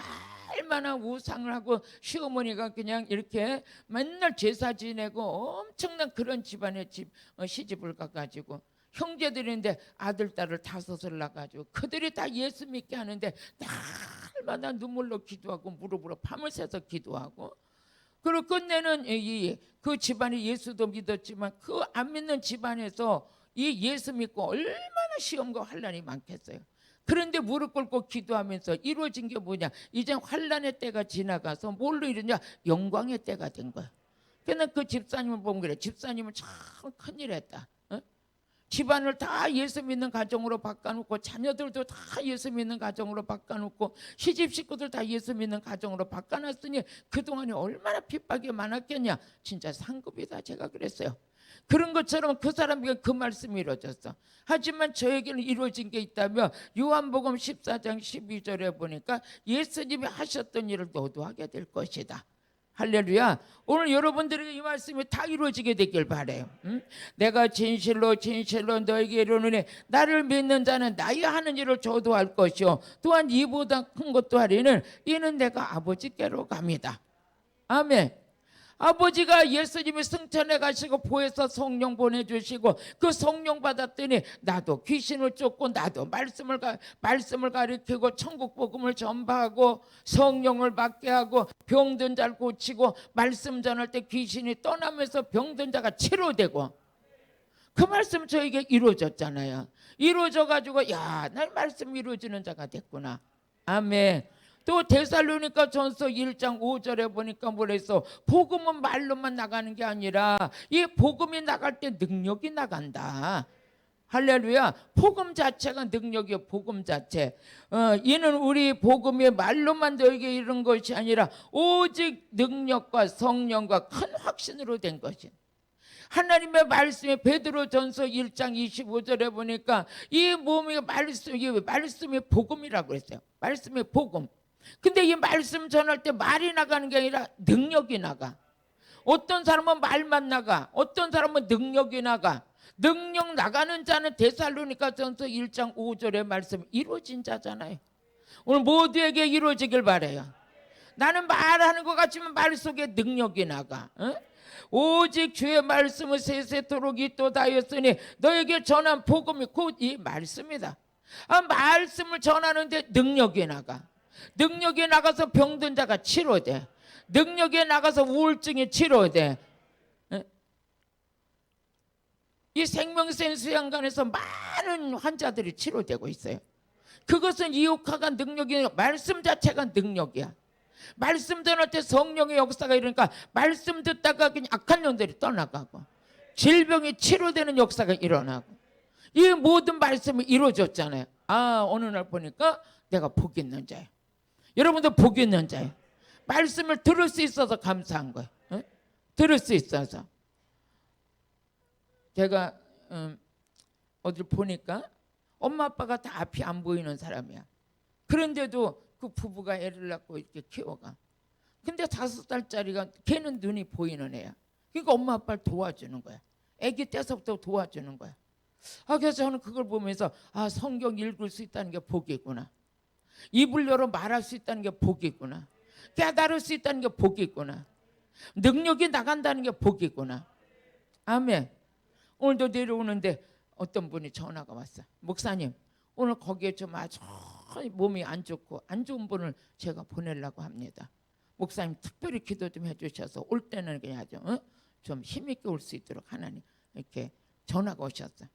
얼마나 우상을 하고 시어머니가 그냥 이렇게 맨날 제사 지내고 엄청난 그런 집안에 시집을 가가지고 형제들인데 아들 딸을 5을 낳아가지고 그들이 다 예수 믿게 하는데 날마다 눈물로 기도하고 무릎으로 밤을 새서 기도하고 그리고 끝내는 그 집안이 예수도 믿었지만 그 안 믿는 집안에서 이 예수 믿고 얼마나 시험과 환난이 많겠어요. 그런데 무릎 꿇고 기도하면서 이루어진 게 뭐냐? 이제 환난의 때가 지나가서 뭘로 이루냐? 영광의 때가 된 거야. 그러니까 그 집사님을 보면 그래. 집사님은 참 큰일 했다. 집안을 다 예수 믿는 가정으로 바꿔놓고 자녀들도 다 예수 믿는 가정으로 바꿔놓고 시집 식구들 다 예수 믿는 가정으로 바꿔놨으니 그동안에 얼마나 핍박이 많았겠냐. 진짜 상급이다. 제가 그랬어요. 그런 것처럼 그 사람에게 그 말씀이 이루어졌어. 하지만 저에게는 이루어진 게 있다면 요한복음 14장 12절에 보니까 예수님이 하셨던 일을 너도 하게 될 것이다. 할렐루야. 오늘 여러분들에게 이 말씀이 다 이루어지게 되길 바라요. 내가 진실로 너에게 이르노니 나를 믿는 자는 나의 하는 일을 저도 할 것이요 또한 이보다 큰 것도 하리는 이는 내가 아버지께로 갑니다. 아멘. 아버지가 예수님이 승천해 가시고 보혜사 성령 보내주시고 그 성령 받았더니 나도 귀신을 쫓고 나도 말씀을 가리키고 천국 복음을 전파하고 성령을 받게 하고 병든 자를 고치고 말씀 전할 때 귀신이 떠나면서 병든 자가 치료되고 그 말씀 저에게 이루어졌잖아요. 이루어져 가지고 야, 나 말씀 이루어지는 자가 됐구나. 아멘. 또 데살로니가 전서 1장 5절에 보니까 뭐랬어? 복음은 말로만 나가는 게 아니라 이 복음이 나갈 때 능력이 나간다. 할렐루야. 복음 자체가 능력이요. 복음 자체. 이는 우리 복음이 말로만 너에게 이른 것이 아니라 오직 능력과 성령과 큰 확신으로 된 것이. 하나님의 말씀이 베드로전서 1장 25절에 보니까 이 몸이 말씀이 복음이라고 했어요. 말씀이 복음. 근데 이 말씀 전할 때 말이 나가는 게 아니라 능력이 나가. 어떤 사람은 말만 나가, 어떤 사람은 능력이 나가. 능력 나가는 자는 데살로니가전서 1장 5절의 말씀 이루어진 자잖아요. 오늘 모두에게 이루어지길 바라요. 나는 말하는 것 같지만 말 속에 능력이 나가. 어? 오직 주의 말씀을 세세토록 있도다였으니 너에게 전한 복음이 곧 이 말씀이다. 말씀을 전하는데 능력이 나가. 능력이 나가서 병든 자가 치료돼. 능력이 나가서 우울증이 치료돼. 이 생명센 수양관에서 많은 환자들이 치료되고 있어요. 그것은 이옥화가 능력이, 말씀 자체가 능력이야. 말씀 전할 때 성령의 역사가 일어나니까 말씀 듣다가 그냥 악한 영들이 떠나가고 질병이 치료되는 역사가 일어나고 이 모든 말씀이 이루어졌잖아요. 어느 날 보니까 내가 복 있는 자예요. 여러분도 복 있는 자예요. 말씀을 들을 수 있어서 감사한 거예요. 들을 수 있어서. 제가 어딜 보니까 엄마 아빠가 다 앞이 안 보이는 사람이야. 그런데도 그 부부가 애를 낳고 이렇게 키워가. 근데 5살짜리가 걔는 눈이 보이는 애야. 그러니까 엄마 아빠를 도와주는 거야. 아기 때서부터 도와주는 거야. 그래서 저는 그걸 보면서 성경 읽을 수 있다는 게 복이구나. 입을 열어 말할 수 있다는 게 복이구나. 깨달을 수 있다는 게 복이구나. 능력이 나간다는 게 복이구나. 아멘. 오늘도 내려오는데 어떤 분이 전화가 왔어. 목사님, 오늘 거기에 좀 아주 몸이 안 좋고 안 좋은 분을 제가 보내려고 합니다. 목사님 특별히 기도 좀 해주셔서 올 때는 그냥 좀 힘있게 올 수 있도록 하나님 이렇게 전화가 오셨어.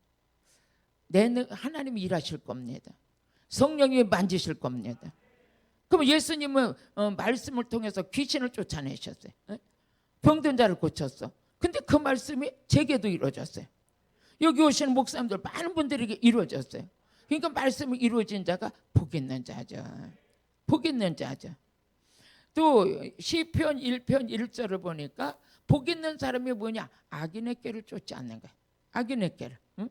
하나님이 일하실 겁니다. 성령이 만지실 겁니다. 그럼 예수님은 말씀을 통해서 귀신을 쫓아내셨어요. 병든 자를 고쳤어. 근데 그 말씀이 제게도 이루어졌어요. 여기 오시는 목사님들 많은 분들에게 이루어졌어요. 그러니까 말씀이 이루어진 자가 복 있는 자죠. 복 있는 자죠. 또 시편 1편 1절을 보니까 복 있는 사람이 뭐냐? 악인의 길을 쫓지 않는 거야. 악인의 길을. 응?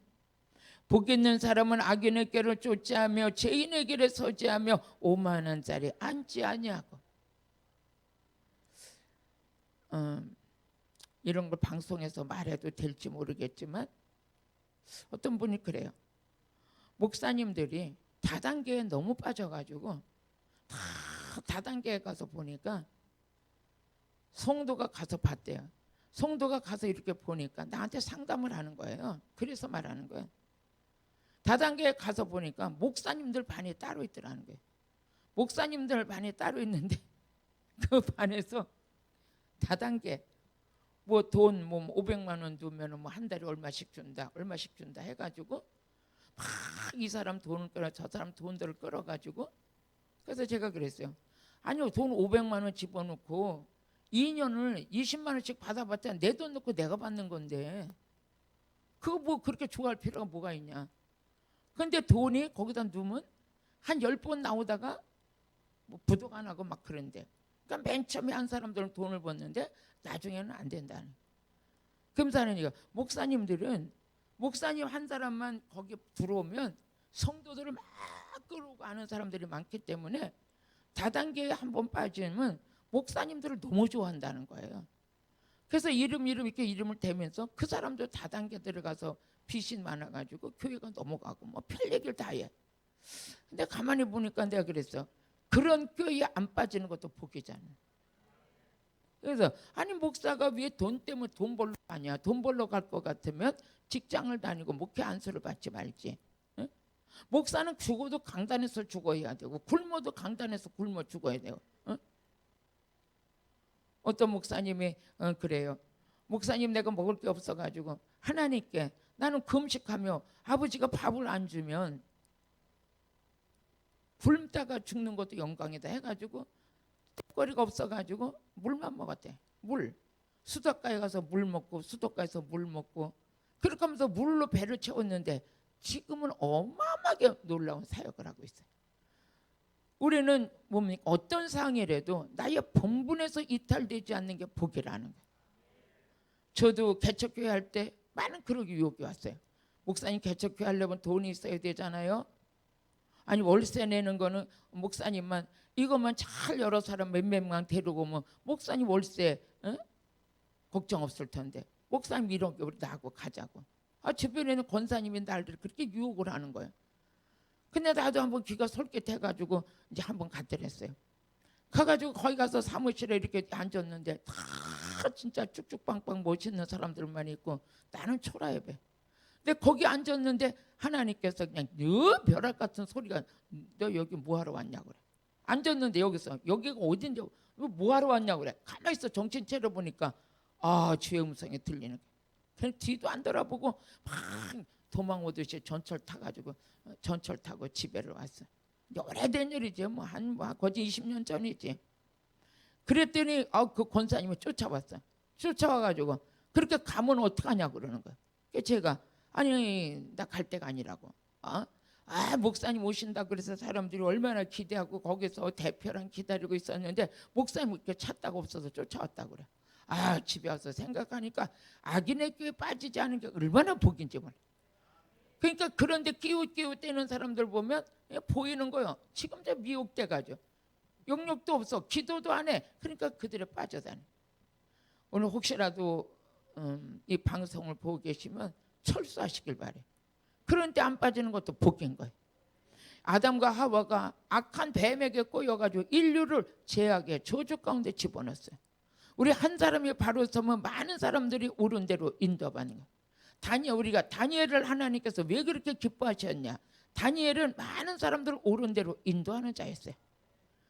복 있는 사람은 악인의 길을 쫓지 않으며 죄인의 길에 서지 않으며 오만한 자리에 앉지 아니하고. 이런 걸 방송에서 말해도 될지 모르겠지만 어떤 분이 그래요. 목사님들이 다단계에 너무 빠져가지고 다 다단계에 가서 보니까 성도가 가서 봤대요. 성도가 가서 이렇게 보니까 나한테 상담을 하는 거예요. 그래서 말하는 거예요. 다단계에 가서 보니까 목사님들 반이 따로 있더라는 거예요. 목사님들 반이 따로 있는데 그 반에서 다단계 뭐 돈 500만 원 두면 한 달에 얼마씩 준다 해가지고 막 이 사람 돈을 끌어 저 사람 돈들을 끌어가지고 그래서 제가 그랬어요. 아니요, 돈 500만 원 집어넣고 2년을 20만 원씩 받아봤자 내 돈 넣고 내가 받는 건데 그거 뭐 그렇게 좋아할 필요가 뭐가 있냐. 근데 돈이 거기다 넣으면 한 10번 나오다가 뭐 부족 안 하고 막 그런데 그러니까 맨 처음에 한 사람들은 돈을 벌는데 나중에는 안 된다는. 금사님이가 목사님들은 목사님 한 사람만 거기 들어오면 성도들을 막 끌어오고 하는 사람들이 많기 때문에 다단계에 한번 빠지면 목사님들을 너무 좋아한다는 거예요. 그래서 이름 이렇게 이름을 대면서 그 사람도 다단계 들어가서 빚이 많아가지고 교회가 넘어가고 뭐 별 얘기를 다 해. 근데 가만히 보니까 내가 그랬어. 그런 교회에 안 빠지는 것도 복이잖아. 그래서 아니 목사가 왜 돈 때문에 돈 벌러 가냐. 돈 벌러 갈 것 같으면 직장을 다니고 목회 안수를 받지 말지. 응? 목사는 죽어도 강단에서 죽어야 되고 굶어도 강단에서 굶어 죽어야 되고. 응? 어떤 목사님이 그래요. 목사님 내가 먹을 게 없어가지고 하나님께 나는 금식하며 아버지가 밥을 안 주면 굶다가 죽는 것도 영광이다 해가지고 거리가 없어가지고 물만 먹었대. 물. 수도가에 가서 물 먹고 수도가에서 물 먹고 그렇게 하면서 물로 배를 채웠는데 지금은 어마어마하게 놀라운 사역을 하고 있어요. 우리는 뭡니까? 어떤 상이라도 나의 본분에서 이탈되지 않는 게 복이라는 거예요. 저도 개척교회 할 때 많은 그런 유혹이 왔어요. 목사님 개척교회 하려면 돈이 있어야 되잖아요. 아니 월세 내는 거는 목사님만 이것만 잘 여러 사람 몇몇 명 데리고 오면 목사님 월세 걱정 없을 텐데 목사님 이런 게 우리 나하고 가자고. 주변에는 권사님이 나를 그렇게 유혹을 하는 거예요. 근데 나도 한번 귀가 솔깃해가지고 이제 한번 갔더랬어요. 가가지고 거기 가서 사무실에 이렇게 앉았는데 다 진짜 쭉쭉빵빵 멋있는 사람들만 있고 나는 초라해배. 근데 거기 앉았는데 하나님께서 그냥 너 벼락 같은 소리가 너 여기 뭐하러 왔냐고 그래. 앉았는데 여기가 어딘지 뭐하러 왔냐고 그래. 가만히 있어 정신 차려보니까 주의 음성이 들리는 거야. 그냥 뒤도 안 돌아보고 막 도망 오듯이 전철 타고 집에를 왔어. 오래된 일이지 한 거의 20년 전이지. 그랬더니 그 권사님이 쫓아왔어. 쫓아와가지고 그렇게 가면 어떡하냐고 그러는 거야. 그래서 제가 아니 나 갈 데가 아니라고. 목사님 오신다 그래서 사람들이 얼마나 기대하고 거기서 대표랑 기다리고 있었는데 목사님 이렇게 찾다가 없어서 쫓아왔다고 그래. 집에 와서 생각하니까 악인의 꾀에 빠지지 않은 게 얼마나 복인지 몰라. 그러니까 그런데 끼웃끼웃대는 사람들 보면 보이는 거예요. 지금도 미혹돼 가죠. 영역도 없어. 기도도 안 해. 그러니까 그들에 빠져다녀. 오늘 혹시라도 이 방송을 보고 계시면 철수하시길 바래. 그런데 안 빠지는 것도 복인 거예요. 아담과 하와가 악한 뱀에게 꼬여가지고 인류를 죄악의 저주 가운데 집어넣었어요. 우리 한 사람이 바로 서면 많은 사람들이 옳은 대로 인도받는 거예요. 우리가 다니엘을 하나님께서 왜 그렇게 기뻐하셨냐? 다니엘은 많은 사람들을 옳은 대로 인도하는 자였어요.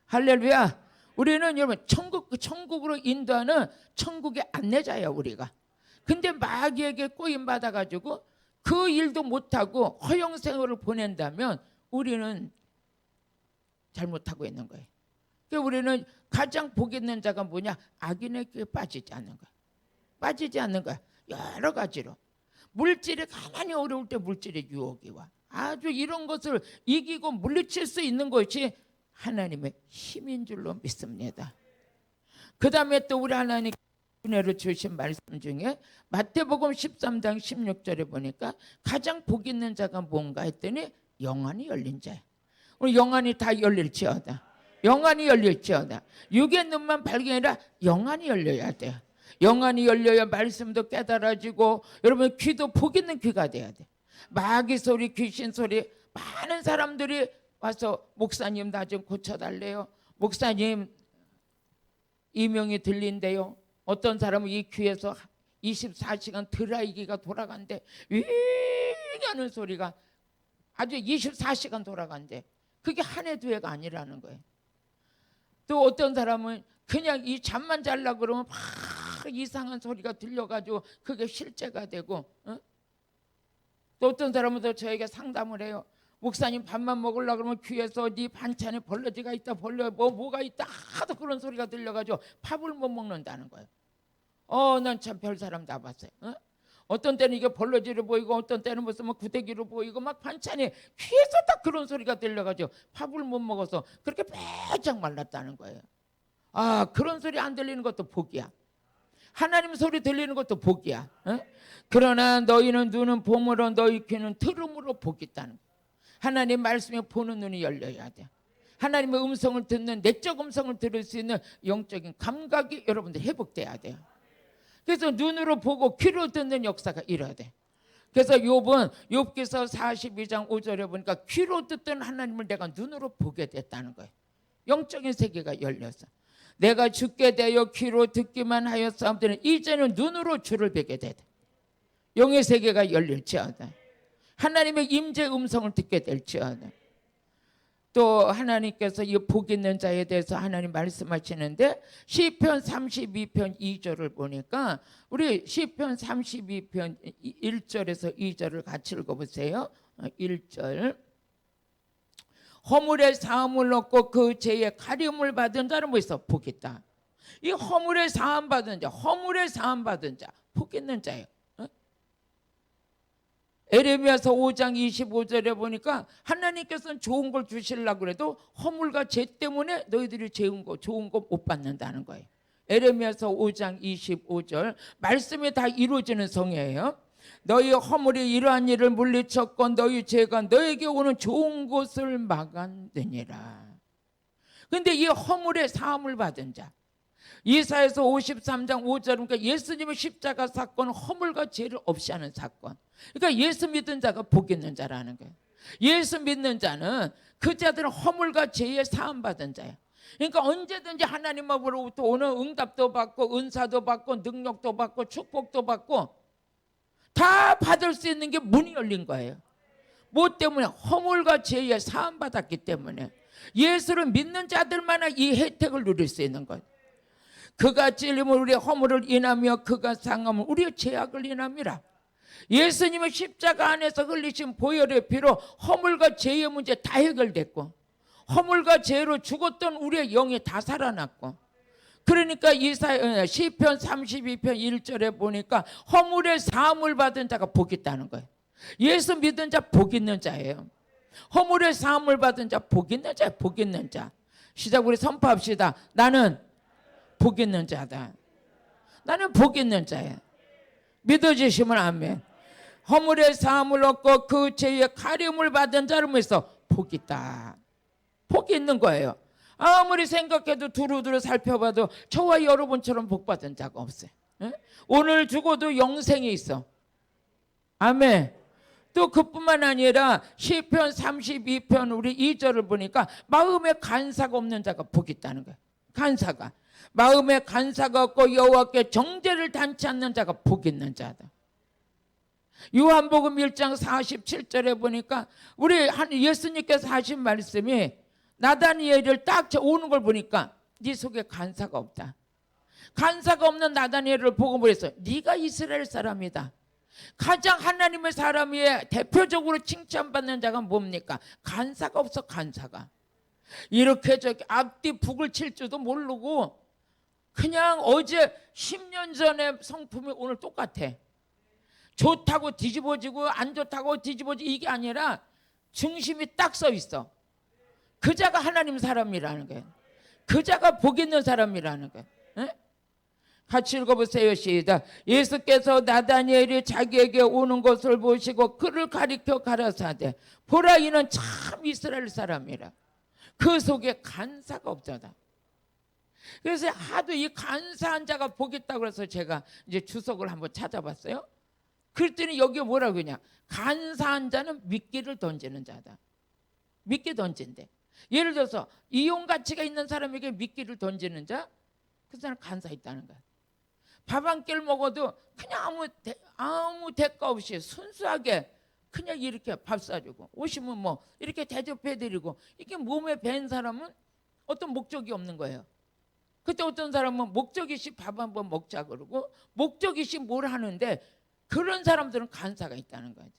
할렐루야. 우리는 여러분 천국으로 인도하는 천국의 안내자야 우리가. 근데 마귀에게 꼬임 받아가지고 그 일도 못하고 허영생활을 보낸다면 우리는 잘못하고 있는 거예요. 그러니까 우리는 가장 복 있는 자가 뭐냐? 악인의 꾀에 빠지지 않는 거야. 빠지지 않는 거야. 여러 가지로. 물질이 가만히 어려울 때 물질의 유혹이 와. 아주 이런 것을 이기고 물리칠 수 있는 것이 하나님의 힘인 줄로 믿습니다. 그 다음에 또 우리 하나님 은혜를 주신 말씀 중에 마태복음 13장 16절에 보니까 가장 복 있는 자가 뭔가 했더니 영안이 열린 자야. 우리 영안이 다 열릴지어다. 영안이 열릴지어다. 육의 눈만 발견해라. 영안이 열려야 돼요. 영안이 열려야 말씀도 깨달아지고 여러분 귀도 복 있는 귀가 돼야 돼. 마귀 소리 귀신 소리 많은 사람들이 와서 목사님 나 좀 고쳐달래요. 목사님 이명이 들린대요. 어떤 사람은 이 귀에서 24시간 드라이기가 돌아간대. 윙 하는 소리가 아주 24시간 돌아간대. 그게 한 해 두 해가 아니라는 거예요. 또 어떤 사람은 그냥 이 잠만 자려고 그러면 막 이상한 소리가 들려가지고 그게 실제가 되고 또 어떤 사람은 또 저에게 상담을 해요. 목사님 밥만 먹으려고 그러면 귀에서 네 반찬에 벌러지가 있다 뭐가 있다 하도 그런 소리가 들려가지고 밥을 못 먹는다는 거예요. 난 참 별 사람 다 봤어요. 어떤 때는 이게 벌러지로 보이고 어떤 때는 무슨 구데기로 보이고 막 반찬에 귀에서 딱 그런 소리가 들려가지고 밥을 못 먹어서 그렇게 빼짝 말랐다는 거예요. 그런 소리 안 들리는 것도 복이야. 하나님 소리 들리는 것도 복이야. 그러나 너희는 눈은 봄으로 너희 귀는 들음으로 복이 있다는 거야. 하나님 말씀에 보는 눈이 열려야 돼. 하나님의 음성을 듣는 내적 음성을 들을 수 있는 영적인 감각이 여러분들 회복돼야 돼요. 그래서 눈으로 보고 귀로 듣는 역사가 일어야 돼. 그래서 욥기서 42장 5절에 보니까 귀로 듣던 하나님을 내가 눈으로 보게 됐다는 거예요. 영적인 세계가 열렸어. 내가 죽게 되어 귀로 듣기만 하였사옵더니 이제는 눈으로 주를 뵈게 되다. 영의 세계가 열릴지어다. 하나님의 임재 음성을 듣게 될지어다. 또 하나님께서 이 복 있는 자에 대해서 하나님 말씀하시는데 시편 32편 2절을 보니까 우리 시편 32편 1절에서 2절을 같이 읽어보세요. 1절 허물의 사함을 얻고 그 죄의 가림을 받은 자는 뭐 있어? 복 있다. 이 허물의 사함 받은 자, 허물의 사함 받은 자, 복 있는 자예요. 에레미야서 5장 25절에 보니까 하나님께서는 좋은 걸 주시려고 해도 허물과 죄 때문에 너희들이 좋은 거 못 받는다는 거예요. 에레미야서 5장 25절 말씀이 다 이루어지는 성이에요. 너희 허물이 이러한 일을 물리쳤고 너희 죄가 너에게 오는 좋은 것을 막았느니라. 근데 이 허물의 사함을 받은 자, 이사야서 53장 5절, 그러니까 예수님의 십자가 사건은 허물과 죄를 없이 하는 사건. 그러니까 예수 믿는 자가 복 있는 자라는 거예요. 예수 믿는 자는 그 자들은 허물과 죄의 사함 받은 자예요. 그러니까 언제든지 하나님 앞으로부터 오는 응답도 받고 은사도 받고 능력도 받고 축복도 받고 다 받을 수 있는 게 문이 열린 거예요. 뭐 때문에? 허물과 죄의 사함 받았기 때문에. 예수를 믿는 자들만 이 혜택을 누릴 수 있는 거예요. 그가 찔림을 우리의 허물을 인하며 그가 상함을 우리의 죄악을 인함이라. 예수님의 십자가 안에서 흘리신 보혈의 피로 허물과 죄의 문제 다 해결됐고, 허물과 죄로 죽었던 우리의 영이 다 살아났고, 그러니까 시편 32편 1절에 보니까 허물의 사함을 받은 자가 복 있다는 거예요. 예수 믿은 자 복 있는 자예요. 허물의 사함을 받은 자 복 있는 자예요. 복 있는 자. 시작, 우리 선포합시다. 나는 복 있는 자다. 나는 복 있는 자야. 믿어주시면 아멘. 허물의 사함을 얻고 그 죄의 가림을 받은 자를 위해서 복 있다. 복이 있는 거예요. 아무리 생각해도 두루두루 살펴봐도 저와 여러분처럼 복 받은 자가 없어요. 에? 오늘 죽어도 영생이 있어. 아멘. 또 그뿐만 아니라 시편 32편 우리 2절을 보니까 마음에 간사가 없는 자가 복이 있다는 거예요. 간사가. 마음에 간사가 없고 여호와께 정죄를 단치 않는 자가 복 있는 자다. 요한복음 1장 47절에 보니까 우리 예수님께서 하신 말씀이 나다니엘을 딱 오는 걸 보니까 네 속에 간사가 없다. 간사가 없는 나다니엘을 보고 그랬어요. 네가 이스라엘 사람이다. 가장 하나님의 사람이 대표적으로 칭찬받는 자가 뭡니까? 간사가 없어. 간사가. 이렇게 저기 앞뒤 북을 칠 줄도 모르고 그냥 어제 10년 전에 성품이 오늘 똑같아. 좋다고 뒤집어지고 안 좋다고 뒤집어지고 이게 아니라 중심이 딱 서 있어. 그 자가 하나님 사람이라는 거예요. 그 자가 복 있는 사람이라는 거예요. 에? 같이 읽어보세요. 시작. 예수께서 나다니엘이 자기에게 오는 것을 보시고 그를 가리켜 가라사대 보라 이는 참 이스라엘 사람이라. 그 속에 간사가 없잖아. 그래서 하도 이 간사한 자가 복 있다고 그래서 제가 이제 주석을 한번 찾아봤어요. 그랬더니 여기에 뭐라고 그러냐. 간사한 자는 미끼를 던지는 자다. 미끼 던진대. 예를 들어서 이용 가치가 있는 사람에게 미끼를 던지는 자, 그 사람 간사 있다는 거야. 밥 한 끼를 먹어도 그냥 아무 대가 없이 순수하게 그냥 이렇게 밥 사주고 오시면 뭐 이렇게 대접해드리고 이게 몸에 밴 사람은 어떤 목적이 없는 거예요. 그때 어떤 사람은 목적이시 밥 한번 먹자 그러고 목적이시 뭘 하는데 그런 사람들은 간사가 있다는 거지.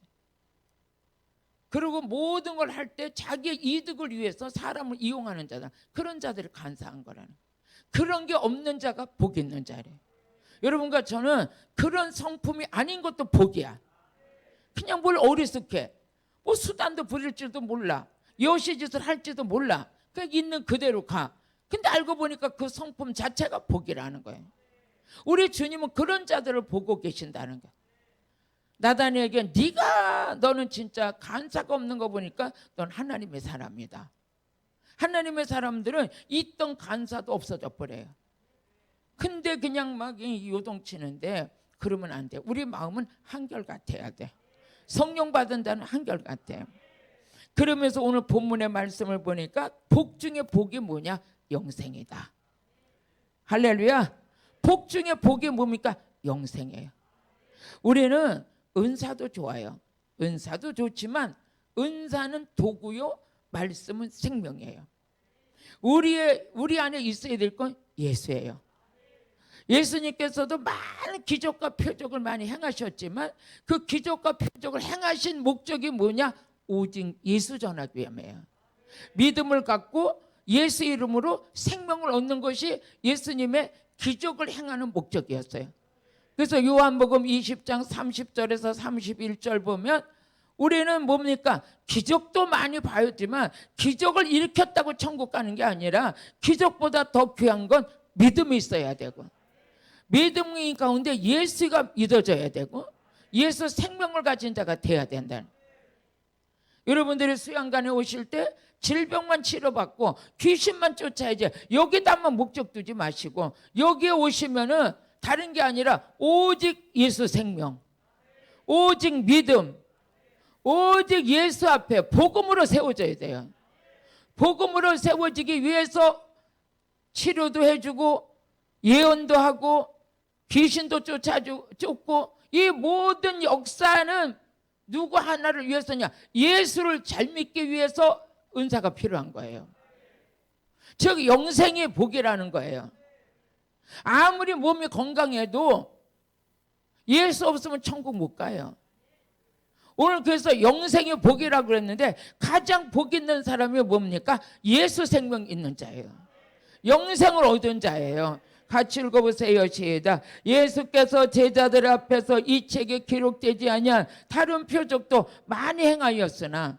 그리고 모든 걸 할 때 자기의 이득을 위해서 사람을 이용하는 자다. 그런 자들이 간사한 거라는. 그런 게 없는 자가 복 있는 자래. 여러분과 저는 그런 성품이 아닌 것도 복이야. 그냥 뭘 어리숙해. 뭐 수단도 부릴 줄도 몰라. 여시짓을 할지도 몰라. 그냥 있는 그대로 가. 근데 알고 보니까 그 성품 자체가 복이라는 거예요. 우리 주님은 그런 자들을 보고 계신다는 거예요. 나다니엘에게 네가 너는 진짜 간사가 없는 거 보니까 넌 하나님의 사람이다. 하나님의 사람들은 있던 간사도 없어져 버려요. 근데 그냥 막 요동치는데 그러면 안 돼. 우리 마음은 한결같아야 돼. 성령 받은 자는 한결같아. 그러면서 오늘 본문의 말씀을 보니까 복 중에 복이 뭐냐? 영생이다. 할렐루야. 복 중에 복이 뭡니까? 영생이에요. 우리는 은사도 좋아요. 은사도 좋지만 은사는 도구요, 말씀은 생명이에요. 우리 안에 있어야 될 건 예수예요. 예수님께서도 많은 기적과 표적을 많이 행하셨지만 그 기적과 표적을 행하신 목적이 뭐냐? 오직 예수 전하기 위함이에요. 믿음을 갖고 예수 이름으로 생명을 얻는 것이 예수님의 기적을 행하는 목적이었어요. 그래서 요한복음 20장 30절에서 31절 보면 우리는 뭡니까? 기적도 많이 봐야지만 기적을 일으켰다고 천국 가는 게 아니라 기적보다 더 귀한 건 믿음이 있어야 되고 믿음 가운데 예수가 믿어져야 되고 예수 생명을 가진 자가 돼야 된다. 여러분들이 수양관에 오실 때 질병만 치료받고 귀신만 쫓아야지, 여기다만 목적 두지 마시고 여기에 오시면은 다른 게 아니라 오직 예수 생명, 오직 믿음, 오직 예수 앞에 복음으로 세워져야 돼요. 복음으로 세워지기 위해서 치료도 해주고 예언도 하고 귀신도 쫓고, 이 모든 역사는 누구 하나를 위해서냐? 예수를 잘 믿기 위해서 은사가 필요한 거예요. 즉 영생의 복이라는 거예요. 아무리 몸이 건강해도 예수 없으면 천국 못 가요. 오늘 그래서 영생의 복이라고 그랬는데 가장 복 있는 사람이 뭡니까? 예수 생명 있는 자예요. 영생을 얻은 자예요. 같이 읽어보세요. 시작. 예수께서 제자들 앞에서 이 책에 기록되지 아니한 다른 표적도 많이 행하였으나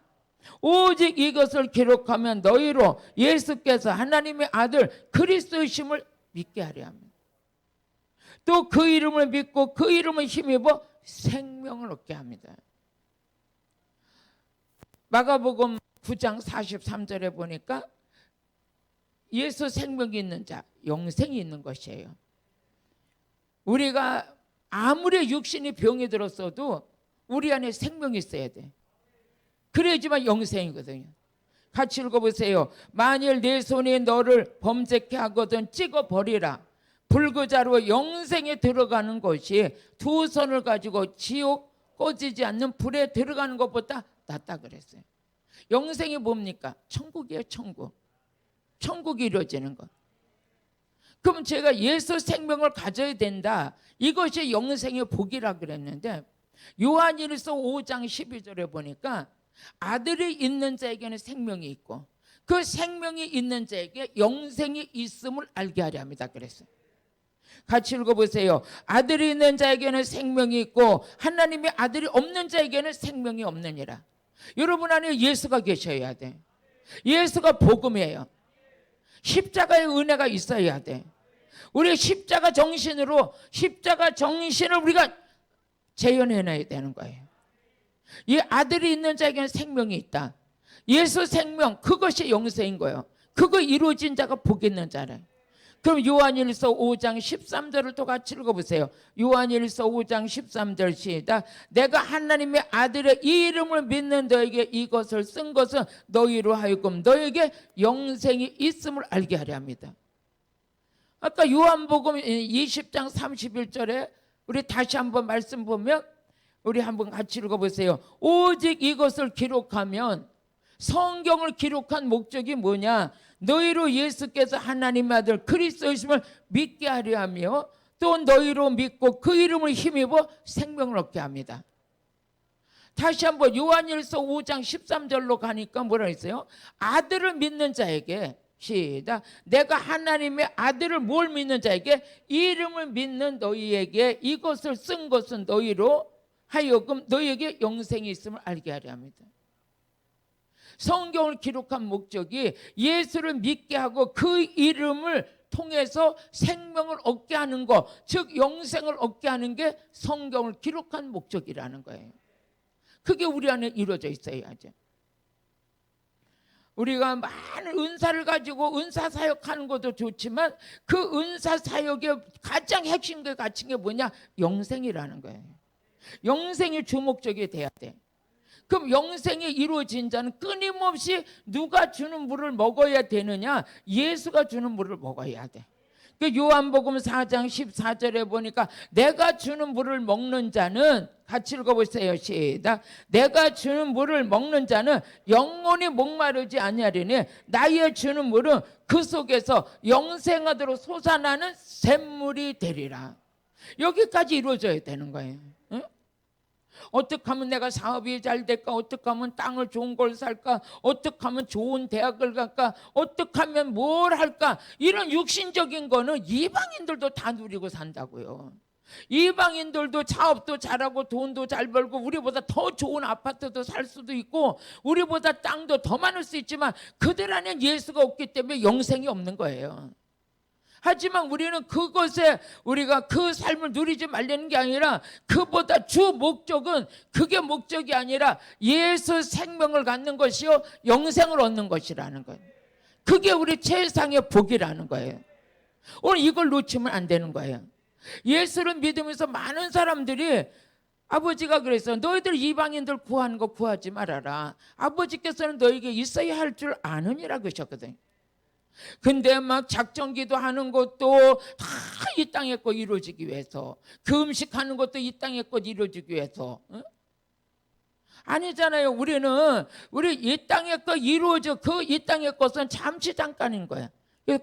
오직 이것을 기록하면 너희로 예수께서 하나님의 아들 그리스도이심을 믿게 하려 합니다. 또 그 이름을 믿고 그 이름을 힘입어 생명을 얻게 합니다. 마가복음 9장 43절에 보니까 예수 생명이 있는 자, 영생이 있는 것이에요. 우리가 아무리 육신이 병이 들었어도 우리 안에 생명이 있어야 돼. 그래야지만 영생이거든요. 같이 읽어보세요. 만일 내 손이 너를 범죄케 하거든 찍어버리라. 불구자로 영생에 들어가는 것이 두 손을 가지고 지옥 꺼지지 않는 불에 들어가는 것보다 낫다 그랬어요. 영생이 뭡니까? 천국이에요. 천국. 천국이 이루어지는 것. 그럼 제가 예수 생명을 가져야 된다. 이것이 영생의 복이라 그랬는데 요한일서 5장 12절에 보니까 아들이 있는 자에게는 생명이 있고 그 생명이 있는 자에게 영생이 있음을 알게 하려 합니다. 그랬어요. 같이 읽어보세요. 아들이 있는 자에게는 생명이 있고 하나님의 아들이 없는 자에게는 생명이 없느니라. 여러분 안에 예수가 계셔야 돼. 예수가 복음이에요. 십자가의 은혜가 있어야 돼. 우리 십자가 정신으로 십자가 정신을 우리가 재현해내야 되는 거예요. 이 아들이 있는 자에게는 생명이 있다. 예수 생명, 그것이 영생인 거예요. 그거 이루어진 자가 복 있는 자래. 그럼 요한일서 5장 13절을 또 같이 읽어보세요. 요한일서 5장 13절 시작. 내가 하나님의 아들의 이 이름을 믿는 너에게 이것을 쓴 것은 너희로 하여금 너에게 영생이 있음을 알게 하려 합니다. 아까 요한복음 20장 31절에 우리 다시 한번 말씀 보면 우리 한번 같이 읽어보세요. 오직 이것을 기록하면, 성경을 기록한 목적이 뭐냐? 너희로 예수께서 하나님의 아들 그리스도이심을 믿게 하려 하며 또 너희로 믿고 그 이름을 힘입어 생명을 얻게 합니다. 다시 한번 요한일서 5장 13절로 가니까 뭐라 했어요? 아들을 믿는 자에게, 시작, 내가 하나님의 아들을 뭘 믿는 자에게 이름을 믿는 너희에게 이것을 쓴 것은 너희로 하여금 너희에게 영생이 있음을 알게 하려 합니다. 성경을 기록한 목적이 예수를 믿게 하고 그 이름을 통해서 생명을 얻게 하는 것, 즉 영생을 얻게 하는 게 성경을 기록한 목적이라는 거예요. 그게 우리 안에 이루어져 있어야죠. 우리가 많은 은사를 가지고 은사 사역하는 것도 좋지만 그 은사 사역의 가장 핵심과 가진 게 뭐냐? 영생이라는 거예요. 영생이 주목적이 돼야 돼. 그럼 영생이 이루어진 자는 끊임없이 누가 주는 물을 먹어야 되느냐? 예수가 주는 물을 먹어야 돼. 그 요한복음 4장 14절에 보니까 내가 주는 물을 먹는 자는, 같이 읽어보세요. 시작. 내가 주는 물을 먹는 자는 영원히 목마르지 아니하리니 나의 주는 물은 그 속에서 영생하도록 솟아나는 샘물이 되리라. 여기까지 이루어져야 되는 거예요. 응? 어떻게 하면 내가 사업이 잘 될까? 어떻게 하면 땅을 좋은 걸 살까? 어떻게 하면 좋은 대학을 갈까? 어떻게 하면 뭘 할까? 이런 육신적인 거는 이방인들도 다 누리고 산다고요. 이방인들도 사업도 잘하고 돈도 잘 벌고 우리보다 더 좋은 아파트도 살 수도 있고 우리보다 땅도 더 많을 수 있지만 그들 안에 예수가 없기 때문에 영생이 없는 거예요. 하지만 우리는 그것에 우리가 그 삶을 누리지 말려는 게 아니라 그보다 주 목적은 그게 목적이 아니라 예수 생명을 갖는 것이요 영생을 얻는 것이라는 거예요. 그게 우리 최상의 복이라는 거예요. 오늘 이걸 놓치면 안 되는 거예요. 예수를 믿으면서 많은 사람들이 아버지가 그랬어요. 너희들 이방인들 구하는 거 구하지 말아라. 아버지께서는 너에게 있어야 할 줄 아느니라 그러셨거든요. 근데 막 작정기도 하는 것도 다 이 땅의 것 이루어지기 위해서, 그 음식 하는 것도 이 땅의 것 이루어지기 위해서. 아니잖아요. 우리 이 땅의 것 이루어져, 그 이 땅의 것은 잠시 잠깐인 거야.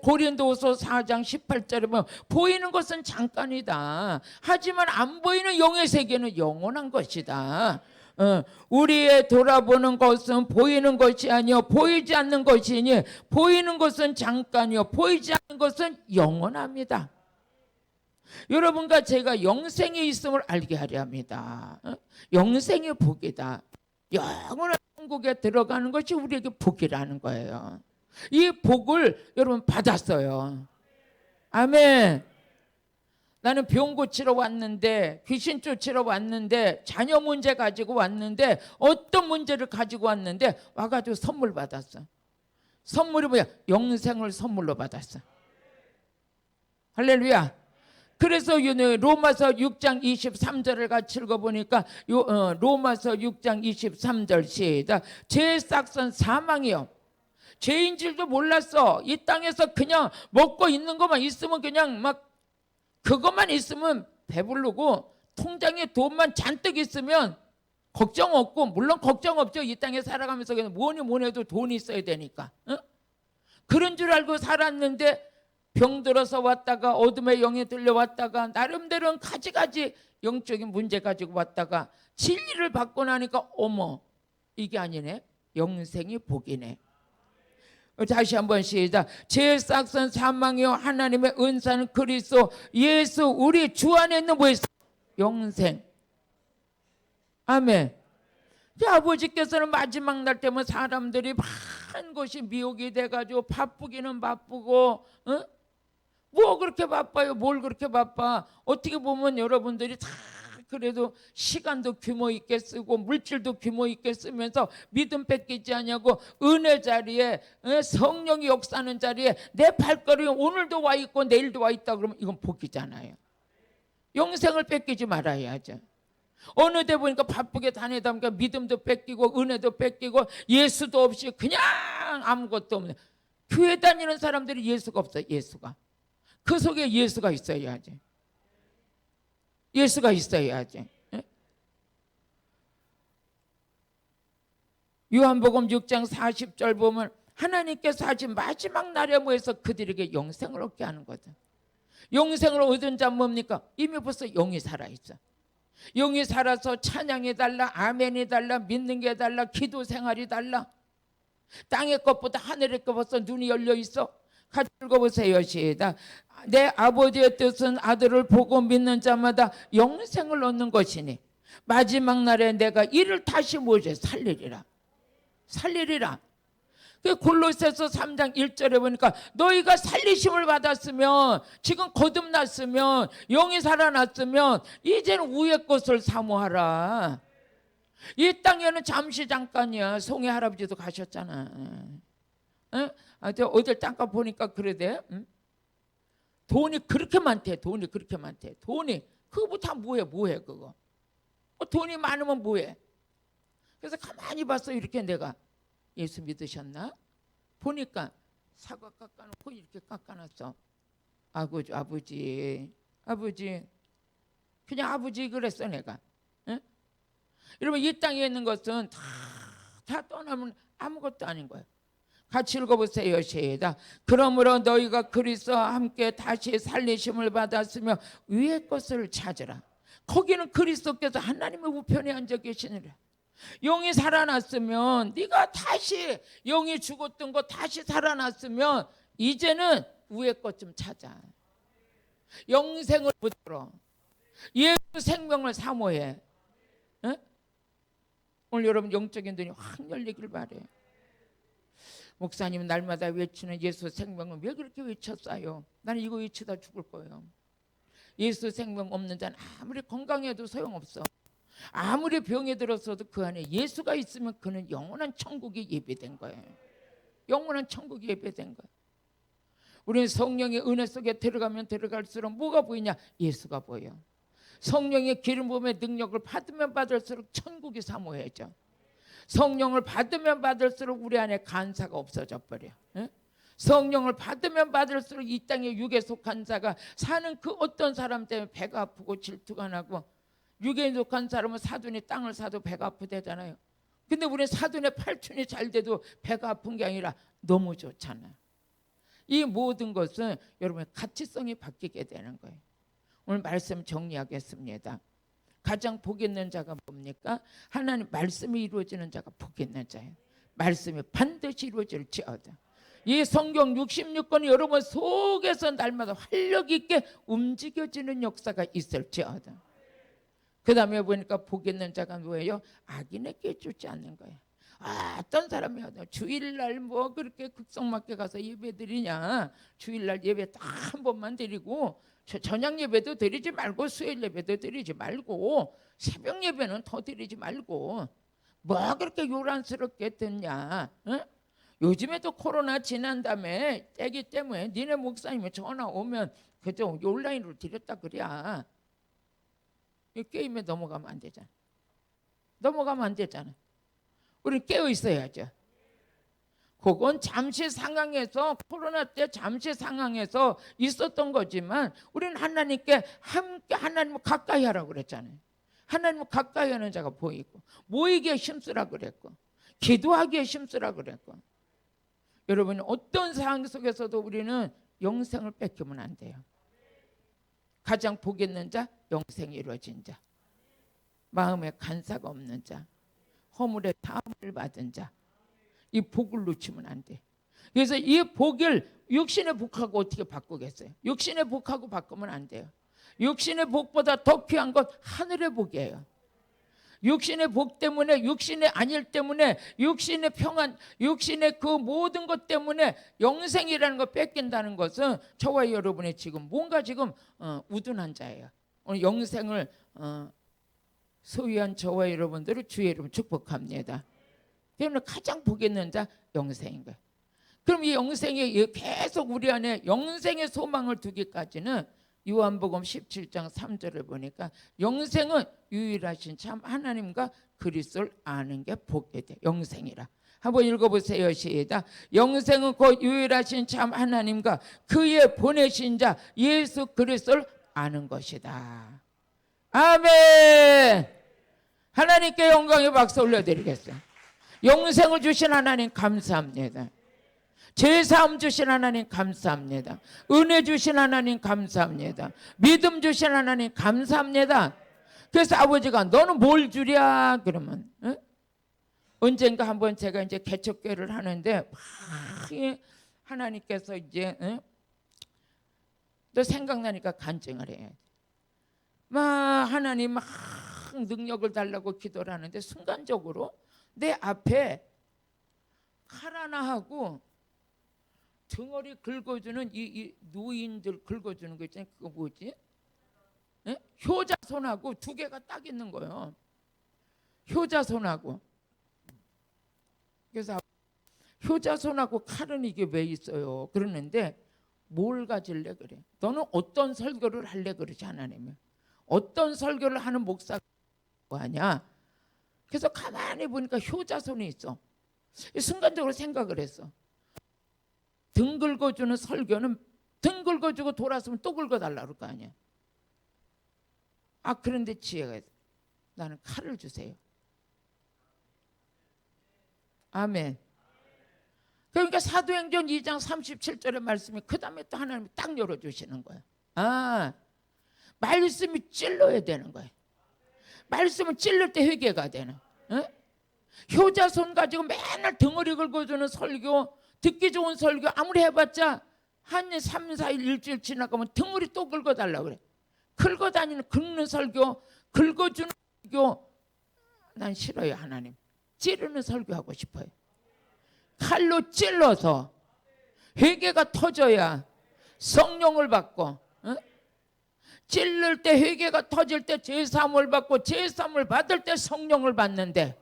고린도후서 4장 18절에 보면 보이는 것은 잠깐이다. 하지만 안 보이는 영의 세계는 영원한 것이다. 우리의 돌아보는 것은 보이는 것이 아니요 보이지 않는 것이니 보이는 것은 잠깐이요 보이지 않는 것은 영원합니다. 여러분과 제가 영생이 있음을 알게 하려 합니다. 영생의 복이다. 영원한 천국에 들어가는 것이 우리에게 복이라는 거예요. 이 복을 여러분 받았어요. 아멘. 나는 병 고치러 왔는데, 귀신 쫓으러 왔는데, 자녀 문제 가지고 왔는데, 어떤 문제를 가지고 왔는데 와가지고 선물 받았어. 선물이 뭐야? 영생을 선물로 받았어. 할렐루야. 그래서 로마서 6장 23절을 같이 읽어보니까 로마서 6장 23절 시작. 죄의 싹은 사망이요. 죄인 줄도 몰랐어. 이 땅에서 그냥 먹고 있는 것만 있으면 그냥 막 그것만 있으면 배부르고 통장에 돈만 잔뜩 있으면 걱정 없고, 물론 걱정 없죠. 이 땅에 살아가면서 그냥 뭐니 해도 돈이 있어야 되니까. 그런 줄 알고 살았는데 병들어서 왔다가 어둠의 영에 들려왔다가 나름대로는 가지가지 영적인 문제 가지고 왔다가 진리를 받고 나니까 어머 이게 아니네. 영생이 복이네. 다시 한번 시작. 죄의 싹은 사망이요 하나님의 은사는 그리스도 예수 우리 주 안에 있는 뭐였어? 영생. 아멘. 아버지께서는 마지막 날 때면 사람들이 많은 것이 미혹이 돼가지고 바쁘기는 바쁘고 뭐 그렇게 바빠요? 뭘 그렇게 바빠? 어떻게 보면 여러분들이 다 그래도 시간도 규모 있게 쓰고 물질도 규모 있게 쓰면서 믿음 뺏기지 않냐고 은혜 자리에 성령이 역사하는 자리에 내 발걸음이 오늘도 와 있고 내일도 와 있다 그러면 이건 복이잖아요. 영생을 뺏기지 말아야죠. 어느 데 보니까 바쁘게 다니다 보니까 믿음도 뺏기고 은혜도 뺏기고 예수도 없이 그냥 아무것도 없는 교회 다니는 사람들이 예수가 없어요. 예수가. 그 속에 예수가 있어야지. 예수가 있어야지. 요한복음 6장 40절 보면 하나님께서 하신 마지막 날에 모여서 그들에게 영생을 얻게 하는 거죠. 영생을 얻은 자 뭡니까? 이미 벌써 영이 살아있어. 영이 살아서 찬양이 달라, 아멘이 달라, 믿는 게 달라, 기도 생활이 달라. 땅의 것보다 하늘의 것보다 눈이 열려 있어. 같이 읽어보세요. 시작. 내 아버지의 뜻은 아들을 보고 믿는 자마다 영생을 얻는 것이니 마지막 날에 내가 이를 다시 뭐지? 살리리라. 살리리라. 골로새서 3장 1절에 보니까 너희가 살리심을 받았으면, 지금 거듭났으면, 영이 살아났으면 이제는 위의 것을 사모하라. 이 땅에는 잠시 잠깐이야. 송이 할아버지도 가셨잖아. 어딜 잠깐 보니까 그러대. 돈이 그렇게 많대. 돈이 그렇게 많대. 돈이 그거 다 뭐해 그거. 돈이 많으면 뭐해. 그래서 가만히 봤어. 이렇게 내가 예수 믿으셨나? 보니까 사과 깎아놓고 이렇게 깎아놨어. 아버지 그냥 아버지 그랬어 내가. 여러분 이 땅에 있는 것은 다 떠나면 아무것도 아닌 거예요. 같이 읽어보세요. 시작. 그러므로 너희가 그리스도와 함께 다시 살리심을 받았으며 위의 것을 찾으라. 거기는 그리스도께서 하나님의 우편에 앉아 계시느라. 영이 살아났으면, 네가 다시 영이 죽었던 거 다시 살아났으면 이제는 위의 것 좀 찾아. 영생을 붙들어. 예수 생명을 사모해. 오늘 여러분 영적인 눈이 확 열리길 바래요. 목사님 날마다 외치는 예수 생명은 왜 그렇게 외쳤어요? 나는 이거 외치다 죽을 거예요. 예수 생명 없는 자는 아무리 건강해도 소용없어. 아무리 병에 들었어도 그 안에 예수가 있으면 그는 영원한 천국이 예배된 거예요. 영원한 천국이 예배된 거예요. 우리는 성령의 은혜 속에 들어가면 들어갈수록 뭐가 보이냐? 예수가 보여. 성령의 기름 부음의 능력을 받으면 받을수록 천국이 사모해져. 성령을 받으면 받을수록 우리 안에 간사가 없어져 버려. 성령을 받으면 받을수록 이 땅에 육에 속한 자가 사는 그 어떤 사람 때문에 배가 아프고 질투가 나고, 육에 속한 사람은 사돈이 땅을 사도 배가 아프대잖아요. 근데 우리는 사돈의 팔촌이 잘 돼도 배가 아픈 게 아니라 너무 좋잖아요. 이 모든 것은 여러분의 가치성이 바뀌게 되는 거예요. 오늘 말씀 정리하겠습니다. 가장 복 있는 자가 뭡니까? 하나님 말씀이 이루어지는 자가 복 있는 자예요. 말씀이 반드시 이루어질지어다. 이 성경 66권이 여러분 속에서 날마다 활력 있게 움직여지는 역사가 있을지어다. 그 다음에 보니까 복 있는 자가 뭐예요? 악인에게 주지 않는 거예요. 어떤 사람이 주일날 뭐 그렇게 극성맞게 가서 예배 드리냐, 주일날 예배 딱 한 번만 드리고 저녁 예배도 드리지 말고 수요일 예배도 드리지 말고 새벽 예배는 더 드리지 말고 뭐 그렇게 요란스럽게 듣냐? 응? 요즘에도 코로나 지난 다음에 때기 때문에 니네 목사님이 전화 오면 그저 온라인으로 드렸다 그래야. 이 게임에 넘어가면 안 되잖아. 넘어가면 안 되잖아. 우리 깨어 있어야죠. 그건 잠시 상황에서, 코로나 때 잠시 상황에서 있었던 거지만 우리는 하나님께 함께 하나님을 가까이 하라고 그랬잖아요. 하나님을 가까이 하는 자가 보이고, 모이기에 힘쓰라 그랬고, 기도하기에 힘쓰라 그랬고. 여러분 어떤 상황 속에서도 우리는 영생을 뺏기면 안 돼요. 가장 복 있는 자, 영생이 이루어진 자, 마음에 간사가 없는 자, 허물의 다음을 받은 자, 이 복을 놓치면 안 돼. 그래서 이 복을 육신의 복하고 어떻게 바꾸겠어요? 육신의 복하고 바꾸면 안 돼요. 육신의 복보다 더 귀한 건 하늘의 복이에요. 육신의 복 때문에, 육신의 안일 때문에, 육신의 평안, 육신의 그 모든 것 때문에 영생이라는 걸 뺏긴다는 것은 저와 여러분의 지금 뭔가 지금 우둔한 자예요. 오늘 영생을 소유한 저와 여러분들을 주의 이름으로 축복합니다. 그러면 가장 복 있는 자 영생인 거예요. 그럼 이 영생이 계속 우리 안에 영생의 소망을 두기까지는 요한복음 17장 3절을 보니까 영생은 유일하신 참 하나님과 그리스도를 아는 게 복이 돼. 영생이라. 한번 읽어보세요. 시작. 영생은 곧 유일하신 참 하나님과 그의 보내신 자 예수 그리스도를 아는 것이다. 아멘. 하나님께 영광의 박수 올려드리겠어요. 영생을 주신 하나님 감사합니다. 죄사함 주신 하나님 감사합니다. 은혜 주신 하나님 감사합니다. 믿음 주신 하나님 감사합니다. 그래서 아버지가 너는 뭘 주랴 그러면 언젠가 한번 제가 이제 개척교회를 하는데 막 하나님께서 이제 또 생각나니까 간증을 해야 돼. 막 하나님 막 능력을 달라고 기도를 하는데 순간적으로 내 앞에 칼 하나 하고 등허리 긁어주는 이 노인들 긁어주는 거 있잖아요. 그거 뭐지? 효자손하고 두 개가 딱 있는 거예요. 효자손하고. 그래서 효자손하고 칼은 이게 왜 있어요? 그러는데 뭘 가질래 그래? 너는 어떤 설교를 할래 그러지 하나님은. 어떤 설교를 하는 목사가 뭐하냐? 그래서 가만히 보니까 효자손이 있어. 순간적으로 생각을 했어. 등 긁어주는 설교는 등 긁어주고 돌아서면 또 긁어달라 그럴 거 아니야. 그런데 지혜가 있어. 나는 칼을 주세요. 아멘. 그러니까 사도행전 2장 37절의 말씀이 그 다음에 또 하나님이 딱 열어주시는 거야. 말씀이 찔러야 되는 거야. 말씀을 찔릴 때 회개가 되는. 효자손 가지고 맨날 덩어리 긁어주는 설교, 듣기 좋은 설교 아무리 해봤자 한 3, 4일 일주일 지나가면 덩어리 또 긁어달라고 그래. 긁어다니는 긁는 설교, 긁어주는 설교 난 싫어요. 하나님 찌르는 설교하고 싶어요. 칼로 찔러서 회개가 터져야 성령을 받고, 찔를 때 회개가 터질 때 제사함을 받고 제사함을 받을 때 성령을 받는데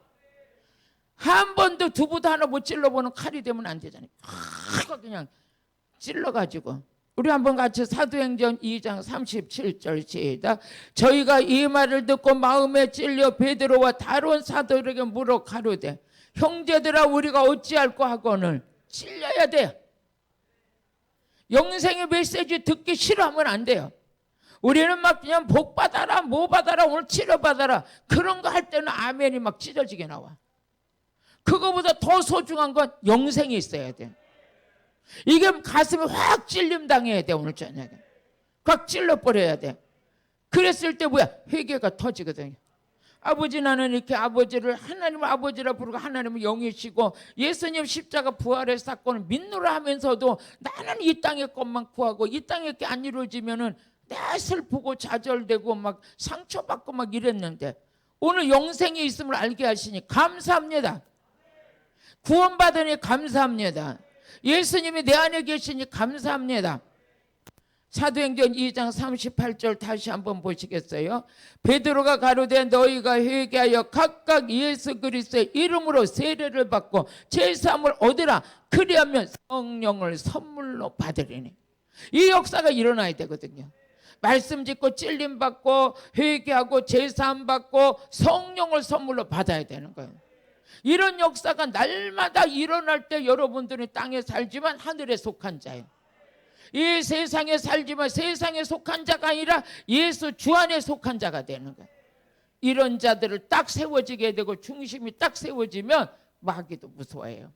한 번도 두부도 하나 못 찔러보는 칼이 되면 안 되잖아요. 그냥 찔러가지고. 우리 한번 같이 사도행전 2장 37절 시작. 저희가 이 말을 듣고 마음에 찔려 베드로와 다른 사도들에게 물어 가로되 형제들아 우리가 어찌할꼬 하거늘 찔려야 돼요. 영생의 메시지 듣기 싫어하면 안 돼요. 우리는 막 그냥 복 받아라 뭐 받아라 오늘 치료 받아라 그런 거 할 때는 아멘이 막 찢어지게 나와. 그거보다 더 소중한 건 영생이 있어야 돼. 이게 가슴에 확 찔림 당해야 돼. 오늘 저녁에 확 찔러버려야 돼. 그랬을 때 뭐야? 회개가 터지거든요. 아버지 나는 이렇게 아버지를 하나님을 아버지라 부르고 하나님을 영이시고 예수님 십자가 부활의 사건을 믿노라 하면서도 나는 이 땅의 것만 구하고 이 땅의 게 안 이루어지면은 내 슬프고 좌절되고 막 상처받고 막 이랬는데 오늘 영생이 있음을 알게 하시니 감사합니다. 구원받으니 감사합니다. 예수님이 내 안에 계시니 감사합니다. 사도행전 2장 38절 다시 한번 보시겠어요? 베드로가 가로되 너희가 회개하여 각각 예수 그리스도의 이름으로 세례를 받고 제사함을 얻으라. 그리하면 성령을 선물로 받으리니. 이 역사가 일어나야 되거든요. 말씀 짓고 찔림 받고 회개하고 제사함 받고 성령을 선물로 받아야 되는 거예요. 이런 역사가 날마다 일어날 때 여러분들은 땅에 살지만 하늘에 속한 자예요. 이 세상에 살지만 세상에 속한 자가 아니라 예수 주 안에 속한 자가 되는 거예요. 이런 자들을 딱 세워지게 되고 중심이 딱 세워지면 마귀도 무서워해요.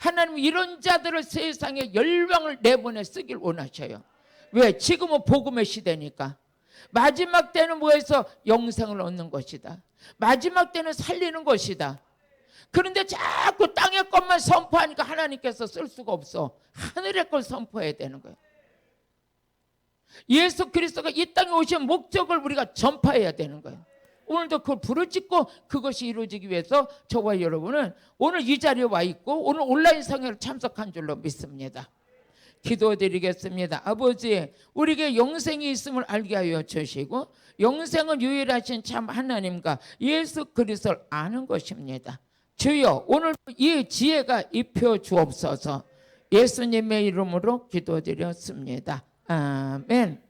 하나님은 이런 자들을 세상에 열방을 내보내 쓰길 원하셔요. 왜? 지금은 복음의 시대니까. 마지막 때는 뭐해서 영생을 얻는 것이다. 마지막 때는 살리는 것이다. 그런데 자꾸 땅의 것만 선포하니까 하나님께서 쓸 수가 없어. 하늘의 걸 선포해야 되는 거예요. 예수 그리스도가 이 땅에 오신 목적을 우리가 전파해야 되는 거예요. 오늘도 그걸 부르짖고 그것이 이루어지기 위해서 저와 여러분은 오늘 이 자리에 와 있고 오늘 온라인 성회를 참석한 줄로 믿습니다. 기도드리겠습니다. 아버지, 우리에게 영생이 있음을 알게 하여 주시고 영생은 유일하신 참 하나님과 예수 그리스도를 아는 것입니다. 주여, 오늘 이 지혜가 입혀 주옵소서. 예수님의 이름으로 기도드렸습니다. 아멘.